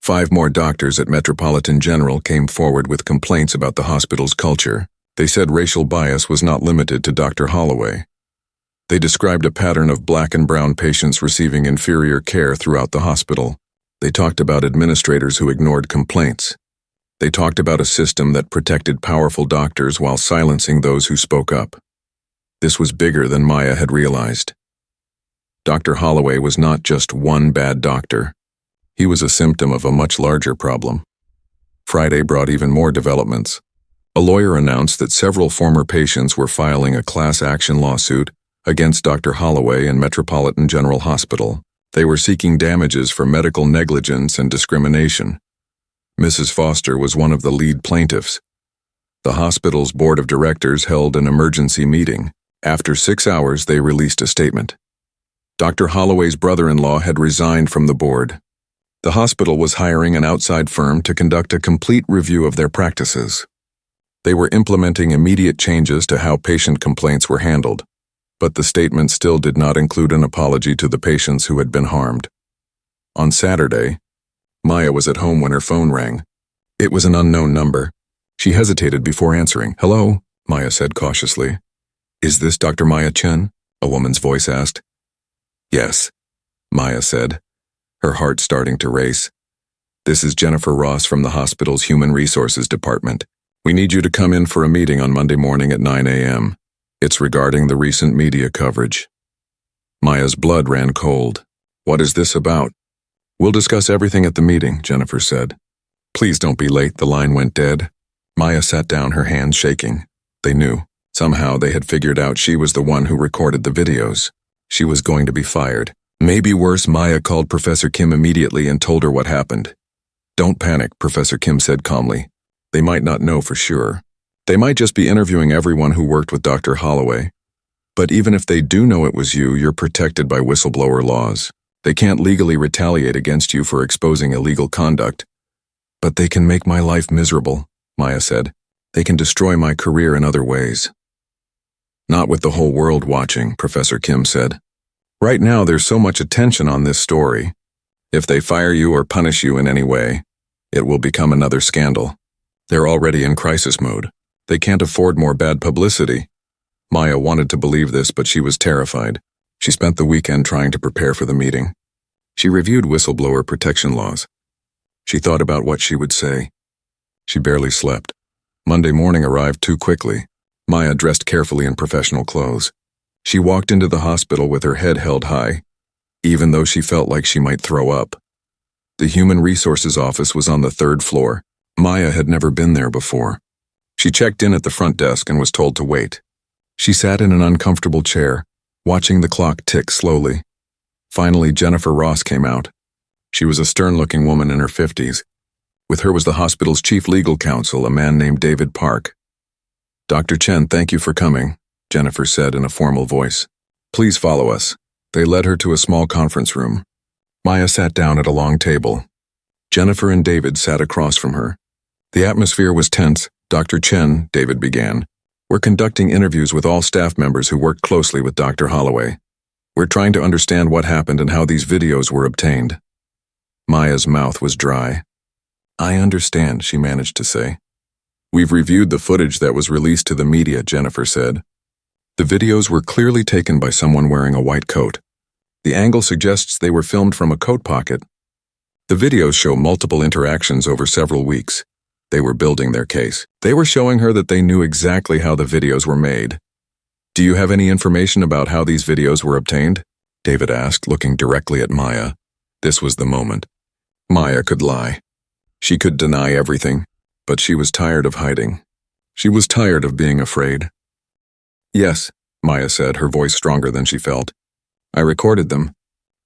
5 more doctors at Metropolitan General came forward with complaints about the hospital's culture. They said racial bias was not limited to Dr. Holloway. They described a pattern of black and brown patients receiving inferior care throughout the hospital. They talked about administrators who ignored complaints. They talked about a system that protected powerful doctors while silencing those who spoke up. This was bigger than Maya had realized. Dr. Holloway was not just one bad doctor. He was a symptom of a much larger problem. Friday brought even more developments. A lawyer announced that several former patients were filing a class action lawsuit against Dr. Holloway and Metropolitan General Hospital. They were seeking damages for medical negligence and discrimination. Mrs. Foster was one of the lead plaintiffs. The hospital's board of directors held an emergency meeting. After 6 hours, they released a statement. Dr. Holloway's brother-in-law had resigned from the board. The hospital was hiring an outside firm to conduct a complete review of their practices. They were implementing immediate changes to how patient complaints were handled, but the statement still did not include an apology to the patients who had been harmed. On Saturday, Maya was at home when her phone rang. It was an unknown number. She hesitated before answering. "Hello," Maya said cautiously. "Is this Dr. Maya Chen?" a woman's voice asked. "Yes," Maya said, her heart starting to race. "This is Jennifer Ross from the hospital's Human Resources Department. We need you to come in for a meeting on Monday morning at 9 a.m. It's regarding the recent media coverage." Maya's blood ran cold. "What is this about?" "We'll discuss everything at the meeting," Jennifer said. "Please don't be late," the line went dead. Maya sat down, her hands shaking. They knew. Somehow they had figured out she was the one who recorded the videos. She was going to be fired. Maybe worse. Maya called Professor Kim immediately and told her what happened. "Don't panic," Professor Kim said calmly. "They might not know for sure. They might just be interviewing everyone who worked with Dr. Holloway. But even if they do know it was you, you're protected by whistleblower laws. They can't legally retaliate against you for exposing illegal conduct. But they can make my life miserable, Maya said. They can destroy my career in other ways. Not with the whole world watching, Professor Kim said. Right now there's so much attention on this story. If they fire you or punish you in any way, it will become another scandal. They're already in crisis mode. They can't afford more bad publicity. Maya wanted to believe this, but she was terrified. She spent the weekend trying to prepare for the meeting. She reviewed whistleblower protection laws. She thought about what she would say. She barely slept. Monday morning arrived too quickly. Maya dressed carefully in professional clothes. She walked into the hospital with her head held high, even though she felt like she might throw up. The Human Resources office was on the 3rd floor. Maya had never been there before. She checked in at the front desk and was told to wait. She sat in an uncomfortable chair, watching the clock tick slowly. Finally, Jennifer Ross came out. She was a stern-looking woman in her 50s. With her was the hospital's chief legal counsel, a man named David Park. "Dr. Chen, thank you for coming," Jennifer said in a formal voice. "Please follow us." They led her to a small conference room. Maya sat down at a long table. Jennifer and David sat across from her. The atmosphere was tense. "Dr. Chen," David began, "we're conducting interviews with all staff members who worked closely with Dr. Holloway. We're trying to understand what happened and how these videos were obtained." Maya's mouth was dry. "I understand," she managed to say. "We've reviewed the footage that was released to the media," Jennifer said. The videos were clearly taken by someone wearing a white coat. The angle suggests they were filmed from a coat pocket. The videos show multiple interactions over several weeks. They were building their case. They were showing her that they knew exactly how the videos were made. "Do you have any information about how these videos were obtained?" David asked, looking directly at Maya. This was the moment. Maya could lie. She could deny everything, but she was tired of hiding. She was tired of being afraid. "Yes," Maya said, her voice stronger than she felt. "I recorded them.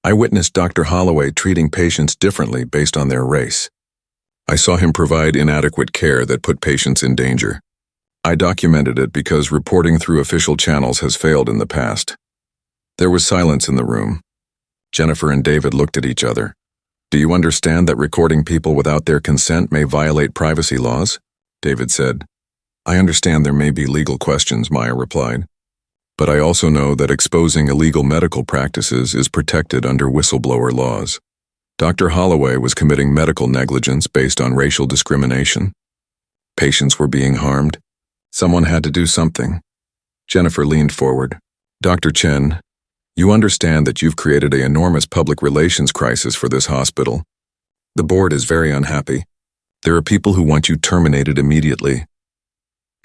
I witnessed Dr. Holloway treating patients differently based on their race. I saw him provide inadequate care that put patients in danger. I documented it because reporting through official channels has failed in the past." There was silence in the room. Jennifer and David looked at each other. "Do you understand that recording people without their consent may violate privacy laws?" David said. "I understand there may be legal questions," Maya replied. "But I also know that exposing illegal medical practices is protected under whistleblower laws. Dr. Holloway was committing medical negligence based on racial discrimination. Patients were being harmed. Someone had to do something." Jennifer leaned forward. "Dr. Chen, you understand that you've created an enormous public relations crisis for this hospital. The board is very unhappy. There are people who want you terminated immediately.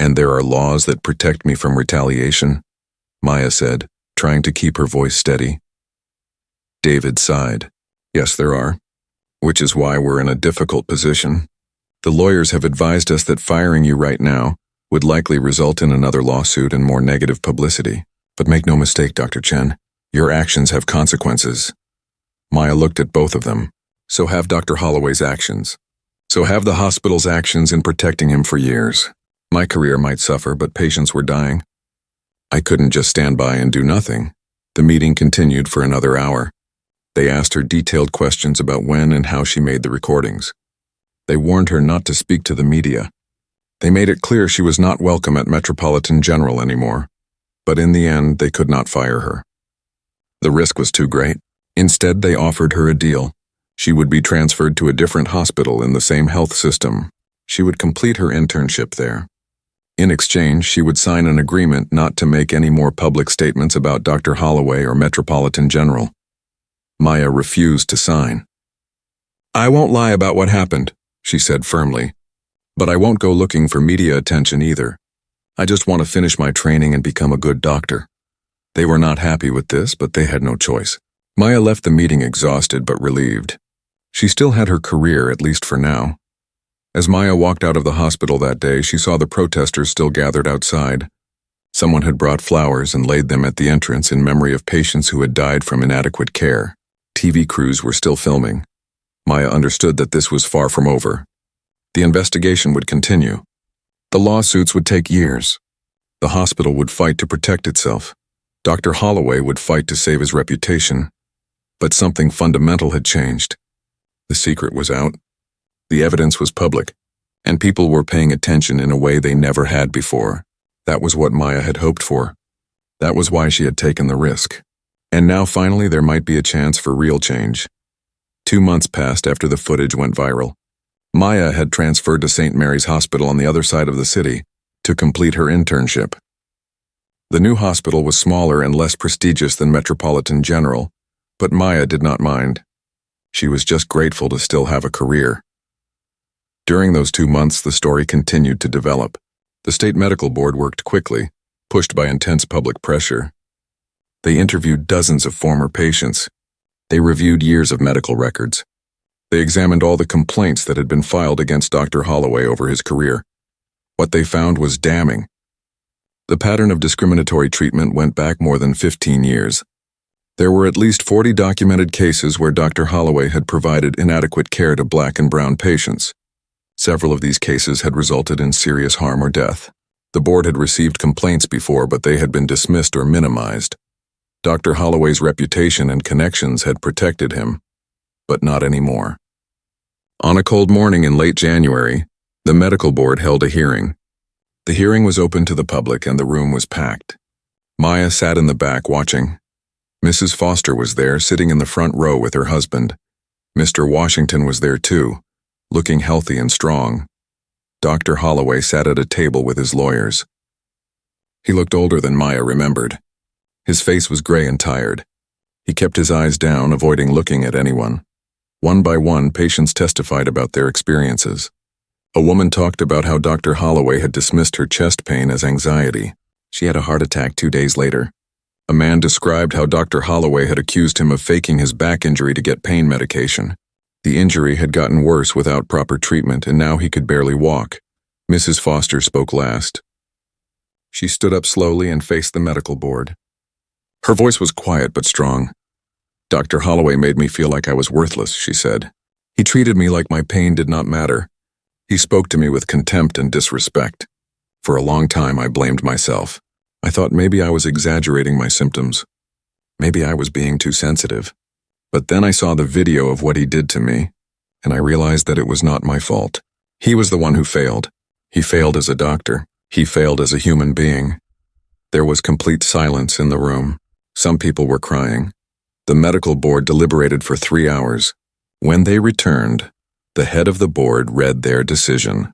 And there are laws that protect me from retaliation," Maya said, trying to keep her voice steady. David sighed. "Yes, there are. Which is why we're in a difficult position. The lawyers have advised us that firing you right now would likely result in another lawsuit and more negative publicity. But make no mistake, Dr. Chen, your actions have consequences." Maya looked at both of them. "So have Dr. Holloway's actions. So have the hospital's actions in protecting him for years. My career might suffer, but patients were dying. I couldn't just stand by and do nothing." The meeting continued for another hour. They asked her detailed questions about when and how she made the recordings. They warned her not to speak to the media. They made it clear she was not welcome at Metropolitan General anymore. But in the end, they could not fire her. The risk was too great. Instead, they offered her a deal. She would be transferred to a different hospital in the same health system. She would complete her internship there. In exchange, she would sign an agreement not to make any more public statements about Dr. Holloway or Metropolitan General. Maya refused to sign. "I won't lie about what happened," she said firmly. "But I won't go looking for media attention either. I just want to finish my training and become a good doctor." They were not happy with this, but they had no choice. Maya left the meeting exhausted but relieved. She still had her career, at least for now. As Maya walked out of the hospital that day, she saw the protesters still gathered outside. Someone had brought flowers and laid them at the entrance in memory of patients who had died from inadequate care. TV crews were still filming. Maya understood that this was far from over. The investigation would continue. The lawsuits would take years. The hospital would fight to protect itself. Dr. Holloway would fight to save his reputation, but something fundamental had changed. The secret was out, the evidence was public, and people were paying attention in a way they never had before. That was what Maya had hoped for. That was why she had taken the risk. And now finally there might be a chance for real change. 2 months passed after the footage went viral. Maya had transferred to St. Mary's Hospital on the other side of the city to complete her internship. The new hospital was smaller and less prestigious than Metropolitan General, but Maya did not mind. She was just grateful to still have a career. During those 2 months, the story continued to develop. The state medical board worked quickly, pushed by intense public pressure. They interviewed dozens of former patients. They reviewed years of medical records. They examined all the complaints that had been filed against Dr. Holloway over his career. What they found was damning. The pattern of discriminatory treatment went back more than 15 years. There were at least 40 documented cases where Dr. Holloway had provided inadequate care to Black and brown patients. Several of these cases had resulted in serious harm or death. The board had received complaints before, but they had been dismissed or minimized. Dr. Holloway's reputation and connections had protected him, but not anymore. On a cold morning in late January, the medical board held a hearing. The hearing was open to the public and the room was packed. Maya sat in the back watching. Mrs. Foster was there, sitting in the front row with her husband. Mr. Washington was there too, looking healthy and strong. Dr. Holloway sat at a table with his lawyers. He looked older than Maya remembered. His face was gray and tired. He kept his eyes down, avoiding looking at anyone. One by one, patients testified about their experiences. A woman talked about how Dr. Holloway had dismissed her chest pain as anxiety. She had a heart attack 2 days later. A man described how Dr. Holloway had accused him of faking his back injury to get pain medication. The injury had gotten worse without proper treatment, and now he could barely walk. Mrs. Foster spoke last. She stood up slowly and faced the medical board. Her voice was quiet but strong. Dr. Holloway made me feel like I was worthless, she said. He treated me like my pain did not matter. He spoke to me with contempt and disrespect. For a long time, I blamed myself. I thought maybe I was exaggerating my symptoms. Maybe I was being too sensitive. But then I saw the video of what he did to me, and I realized that it was not my fault. He was the one who failed. He failed as a doctor. He failed as a human being. There was complete silence in the room. Some people were crying. The medical board deliberated for 3 hours. When they returned, the head of the board read their decision.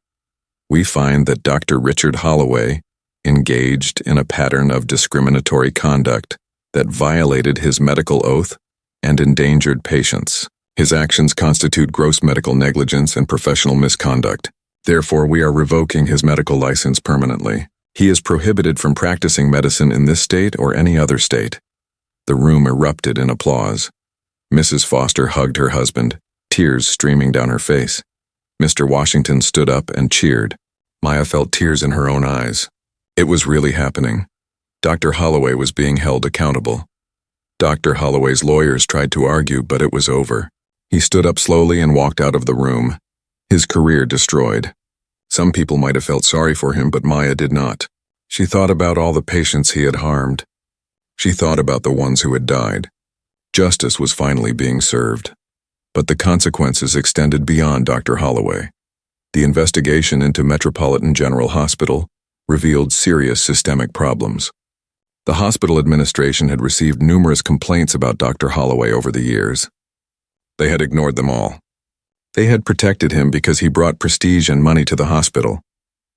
We find that Dr. Richard Holloway engaged in a pattern of discriminatory conduct that violated his medical oath and endangered patients. His actions constitute gross medical negligence and professional misconduct. Therefore, we are revoking his medical license permanently. He is prohibited from practicing medicine in this state or any other state. The room erupted in applause. Mrs. Foster hugged her husband, tears streaming down her face. Mr. Washington stood up and cheered. Maya felt tears in her own eyes. It was really happening. Dr. Holloway was being held accountable. Dr. Holloway's lawyers tried to argue, but it was over. He stood up slowly and walked out of the room, his career destroyed. Some people might have felt sorry for him, but Maya did not. She thought about all the patients he had harmed. She thought about the ones who had died. Justice was finally being served. But the consequences extended beyond Dr. Holloway. The investigation into Metropolitan General Hospital revealed serious systemic problems. The hospital administration had received numerous complaints about Dr. Holloway over the years. They had ignored them all. They had protected him because he brought prestige and money to the hospital.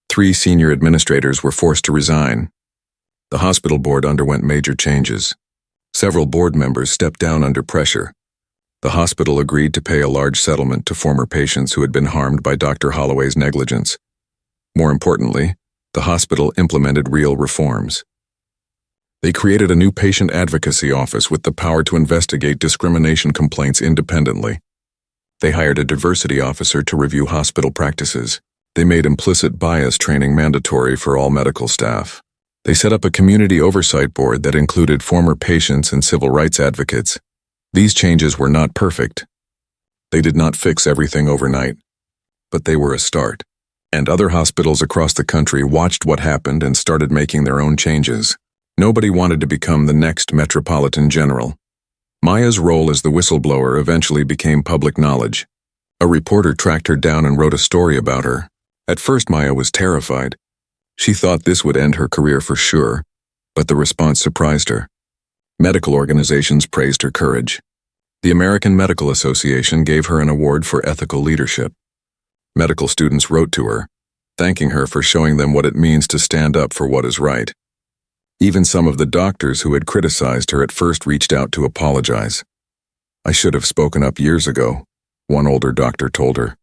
3 senior administrators were forced to resign. The hospital board underwent major changes. Several board members stepped down under pressure. The hospital agreed to pay a large settlement to former patients who had been harmed by Dr. Holloway's negligence. More importantly, the hospital implemented real reforms. They created a new patient advocacy office with the power to investigate discrimination complaints independently. They hired a diversity officer to review hospital practices. They made implicit bias training mandatory for all medical staff. They set up a community oversight board that included former patients and civil rights advocates. These changes were not perfect. They did not fix everything overnight, but they were a start. And other hospitals across the country watched what happened and started making their own changes. Nobody wanted to become the next Metropolitan General. Maya's role as the whistleblower eventually became public knowledge. A reporter tracked her down and wrote a story about her. At first, Maya was terrified. She thought this would end her career for sure, but the response surprised her. Medical organizations praised her courage. The American Medical Association gave her an award for ethical leadership. Medical students wrote to her, thanking her for showing them what it means to stand up for what is right. Even some of the doctors who had criticized her at first reached out to apologize. "I should have spoken up years ago," one older doctor told her.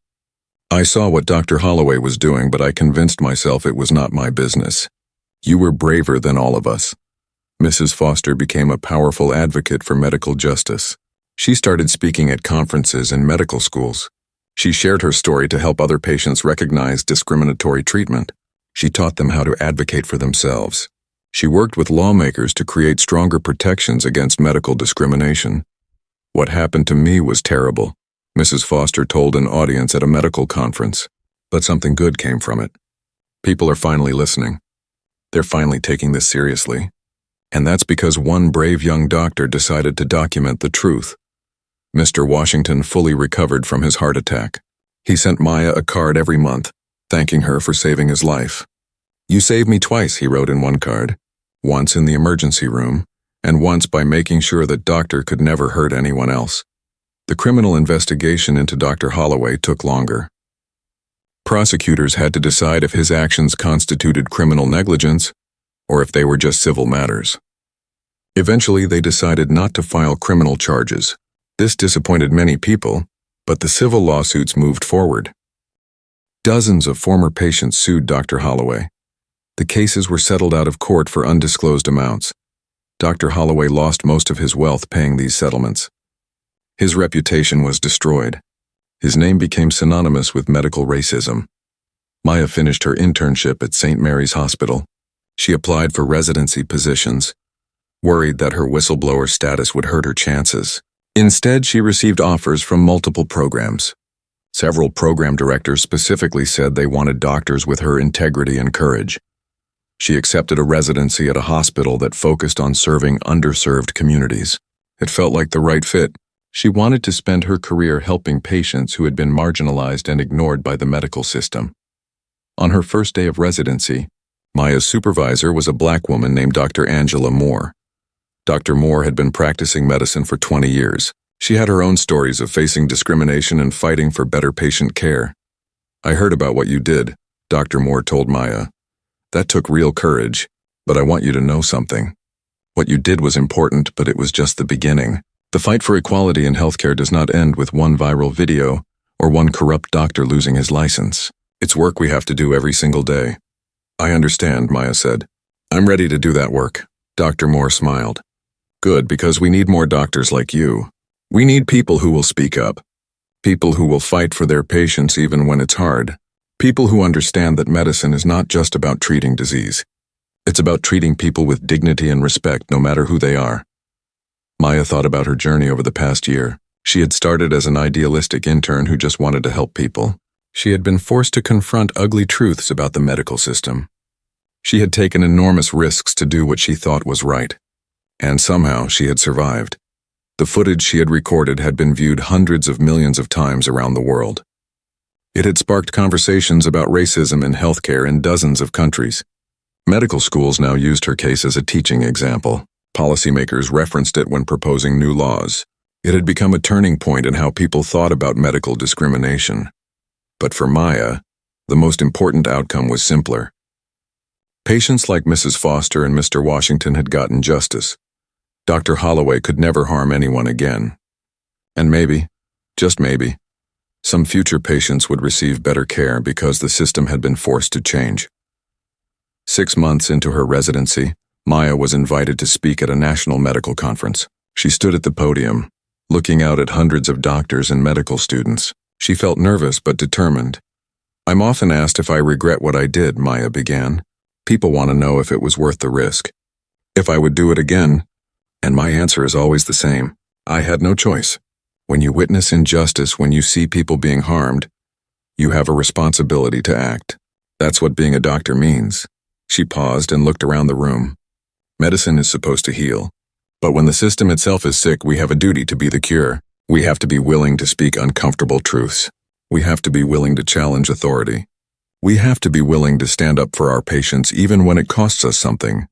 "I saw what Dr. Holloway was doing, but I convinced myself it was not my business. You were braver than all of us." Mrs. Foster became a powerful advocate for medical justice. She started speaking at conferences and medical schools. She shared her story to help other patients recognize discriminatory treatment. She taught them how to advocate for themselves. She worked with lawmakers to create stronger protections against medical discrimination. "What happened to me was terrible," Mrs. Foster told an audience at a medical conference. "But something good came from it. People are finally listening. They're finally taking this seriously. And that's because one brave young doctor decided to document the truth." Mr. Washington fully recovered from his heart attack. He sent Maya a card every month, thanking her for saving his life. "You saved me twice," he wrote in one card. Once in the emergency room, and once by making sure that doctor could never hurt anyone else. The criminal investigation into Dr. Holloway took longer. Prosecutors had to decide if his actions constituted criminal negligence or if they were just civil matters. Eventually, they decided not to file criminal charges. This disappointed many people, but the civil lawsuits moved forward. Dozens of former patients sued Dr. Holloway. The cases were settled out of court for undisclosed amounts. Dr. Holloway lost most of his wealth paying these settlements. His reputation was destroyed. His name became synonymous with medical racism. Maya finished her internship at St. Mary's Hospital. She applied for residency positions, worried that her whistleblower status would hurt her chances. Instead, she received offers from multiple programs. Several program directors specifically said they wanted doctors with her integrity and courage. She accepted a residency at a hospital that focused on serving underserved communities. It felt like the right fit. She wanted to spend her career helping patients who had been marginalized and ignored by the medical system. On her first day of residency, Maya's supervisor was a Black woman named Dr. Angela Moore. Dr. Moore had been practicing medicine for 20 years. She had her own stories of facing discrimination and fighting for better patient care. "I heard about what you did," Dr. Moore told Maya. "That took real courage, but I want you to know something. What you did was important, but it was just the beginning. The fight for equality in healthcare does not end with one viral video or one corrupt doctor losing his license. It's work we have to do every single day." "I understand," Maya said. "I'm ready to do that work." Dr. Moore smiled. "Good, because we need more doctors like you. We need people who will speak up. People who will fight for their patients even when it's hard. People who understand that medicine is not just about treating disease. It's about treating people with dignity and respect no matter who they are." Maya thought about her journey over the past year. She had started as an idealistic intern who just wanted to help people. She had been forced to confront ugly truths about the medical system. She had taken enormous risks to do what she thought was right. And somehow she had survived. The footage she had recorded had been viewed hundreds of millions of times around the world. It had sparked conversations about racism in healthcare in dozens of countries. Medical schools now used her case as a teaching example. Policymakers referenced it when proposing new laws. It had become a turning point in how people thought about medical discrimination. But for Maya, the most important outcome was simpler. Patients like Mrs. Foster and Mr. Washington had gotten justice. Dr. Holloway could never harm anyone again. And maybe, just maybe, some future patients would receive better care because the system had been forced to change. 6 months into her residency, Maya was invited to speak at a national medical conference. She stood at the podium, looking out at hundreds of doctors and medical students. She felt nervous but determined. "I'm often asked if I regret what I did," Maya began. "People want to know if it was worth the risk. If I would do it again, and my answer is always the same. I had no choice. When you witness injustice, when you see people being harmed, you have a responsibility to act. That's what being a doctor means." She paused and looked around the room. Medicine is supposed to heal. But when the system itself is sick, we have a duty to be the cure. We have to be willing to speak uncomfortable truths. We have to be willing to challenge authority. We have to be willing to stand up for our patients even when it costs us something.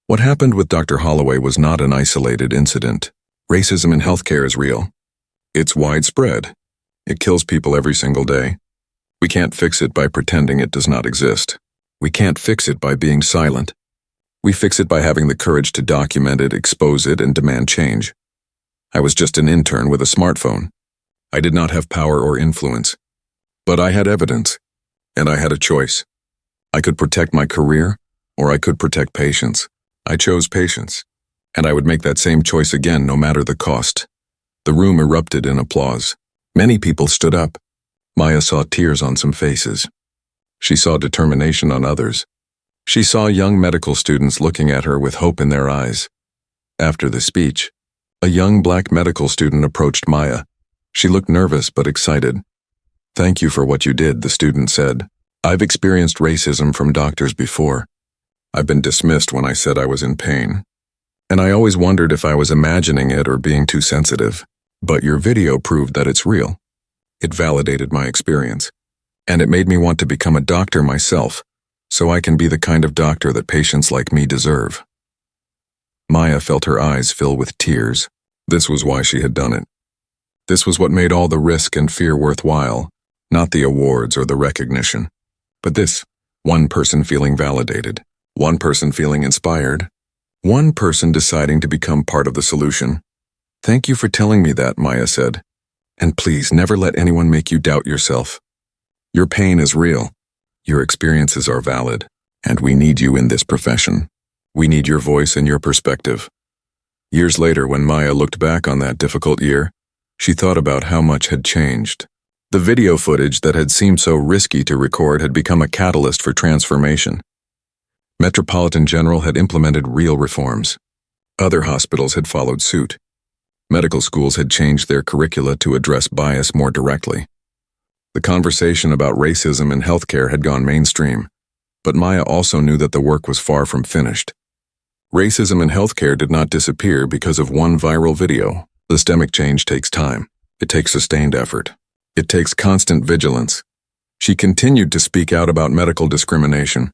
What happened with Dr. Holloway was not an isolated incident. Racism in healthcare is real. It's widespread. It kills people every single day. We can't fix it by pretending it does not exist. We can't fix it by being silent. We fix it by having the courage to document it, expose it, and demand change. I was just an intern with a smartphone. I did not have power or influence. But I had evidence, and I had a choice. I could protect my career, or I could protect patients. I chose patients, and I would make that same choice again no matter the cost. The room erupted in applause. Many people stood up. Maya saw tears on some faces. She saw determination on others. She saw young medical students looking at her with hope in their eyes. After the speech, a young black medical student approached Maya. She looked nervous but excited. "Thank you for what you did," the student said. "I've experienced racism from doctors before. I've been dismissed when I said I was in pain. And I always wondered if I was imagining it or being too sensitive. But your video proved that it's real. It validated my experience. And it made me want to become a doctor myself, so I can be the kind of doctor that patients like me deserve." Maya felt her eyes fill with tears. This was why she had done it. This was what made all the risk and fear worthwhile, not the awards or the recognition. But this, one person feeling validated, one person feeling inspired, one person deciding to become part of the solution. "Thank you for telling me that," Maya said. "And please never let anyone make you doubt yourself. Your pain is real. Your experiences are valid. And we need you in this profession. We need your voice and your perspective." Years later, when Maya looked back on that difficult year, she thought about how much had changed. The video footage that had seemed so risky to record had become a catalyst for transformation. Metropolitan General had implemented real reforms. Other hospitals had followed suit. Medical schools had changed their curricula to address bias more directly. The conversation about racism in healthcare had gone mainstream, but Maya also knew that the work was far from finished. Racism in healthcare did not disappear because of one viral video. Systemic change takes time. It takes sustained effort. It takes constant vigilance. She continued to speak out about medical discrimination.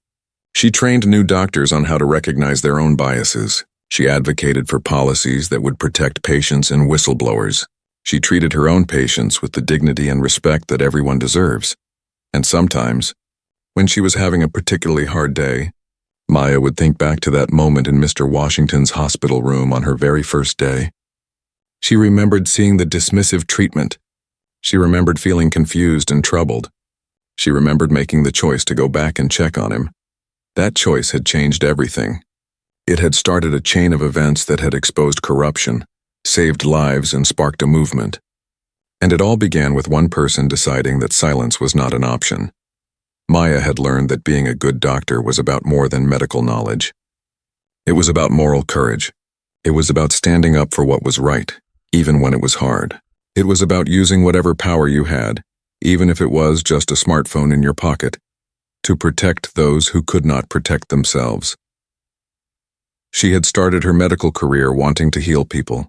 She trained new doctors on how to recognize their own biases. She advocated for policies that would protect patients and whistleblowers. She treated her own patients with the dignity and respect that everyone deserves. And sometimes, when she was having a particularly hard day, Maya would think back to that moment in Mr. Washington's hospital room on her very first day. She remembered seeing the dismissive treatment. She remembered feeling confused and troubled. She remembered making the choice to go back and check on him. That choice had changed everything. It had started a chain of events that had exposed corruption, saved lives, and sparked a movement. And it all began with one person deciding that silence was not an option. Maya had learned that being a good doctor was about more than medical knowledge. It was about moral courage. It was about standing up for what was right, even when it was hard. It was about using whatever power you had, even if it was just a smartphone in your pocket, to protect those who could not protect themselves. She had started her medical career wanting to heal people.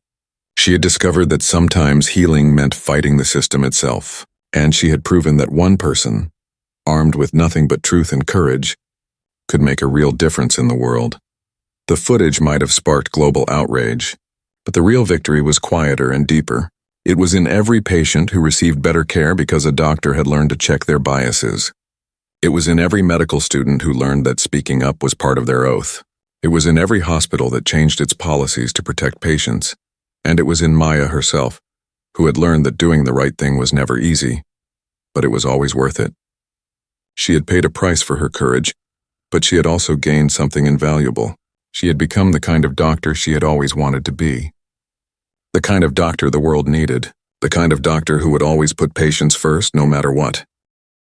She had discovered that sometimes healing meant fighting the system itself, and she had proven that one person, armed with nothing but truth and courage, could make a real difference in the world. The footage might have sparked global outrage, but the real victory was quieter and deeper. It was in every patient who received better care because a doctor had learned to check their biases. It was in every medical student who learned that speaking up was part of their oath. It was in every hospital that changed its policies to protect patients. And it was in Maya herself, who had learned that doing the right thing was never easy, but it was always worth it. She had paid a price for her courage, but she had also gained something invaluable. She had become the kind of doctor she had always wanted to be. The kind of doctor the world needed. The kind of doctor who would always put patients first no matter what.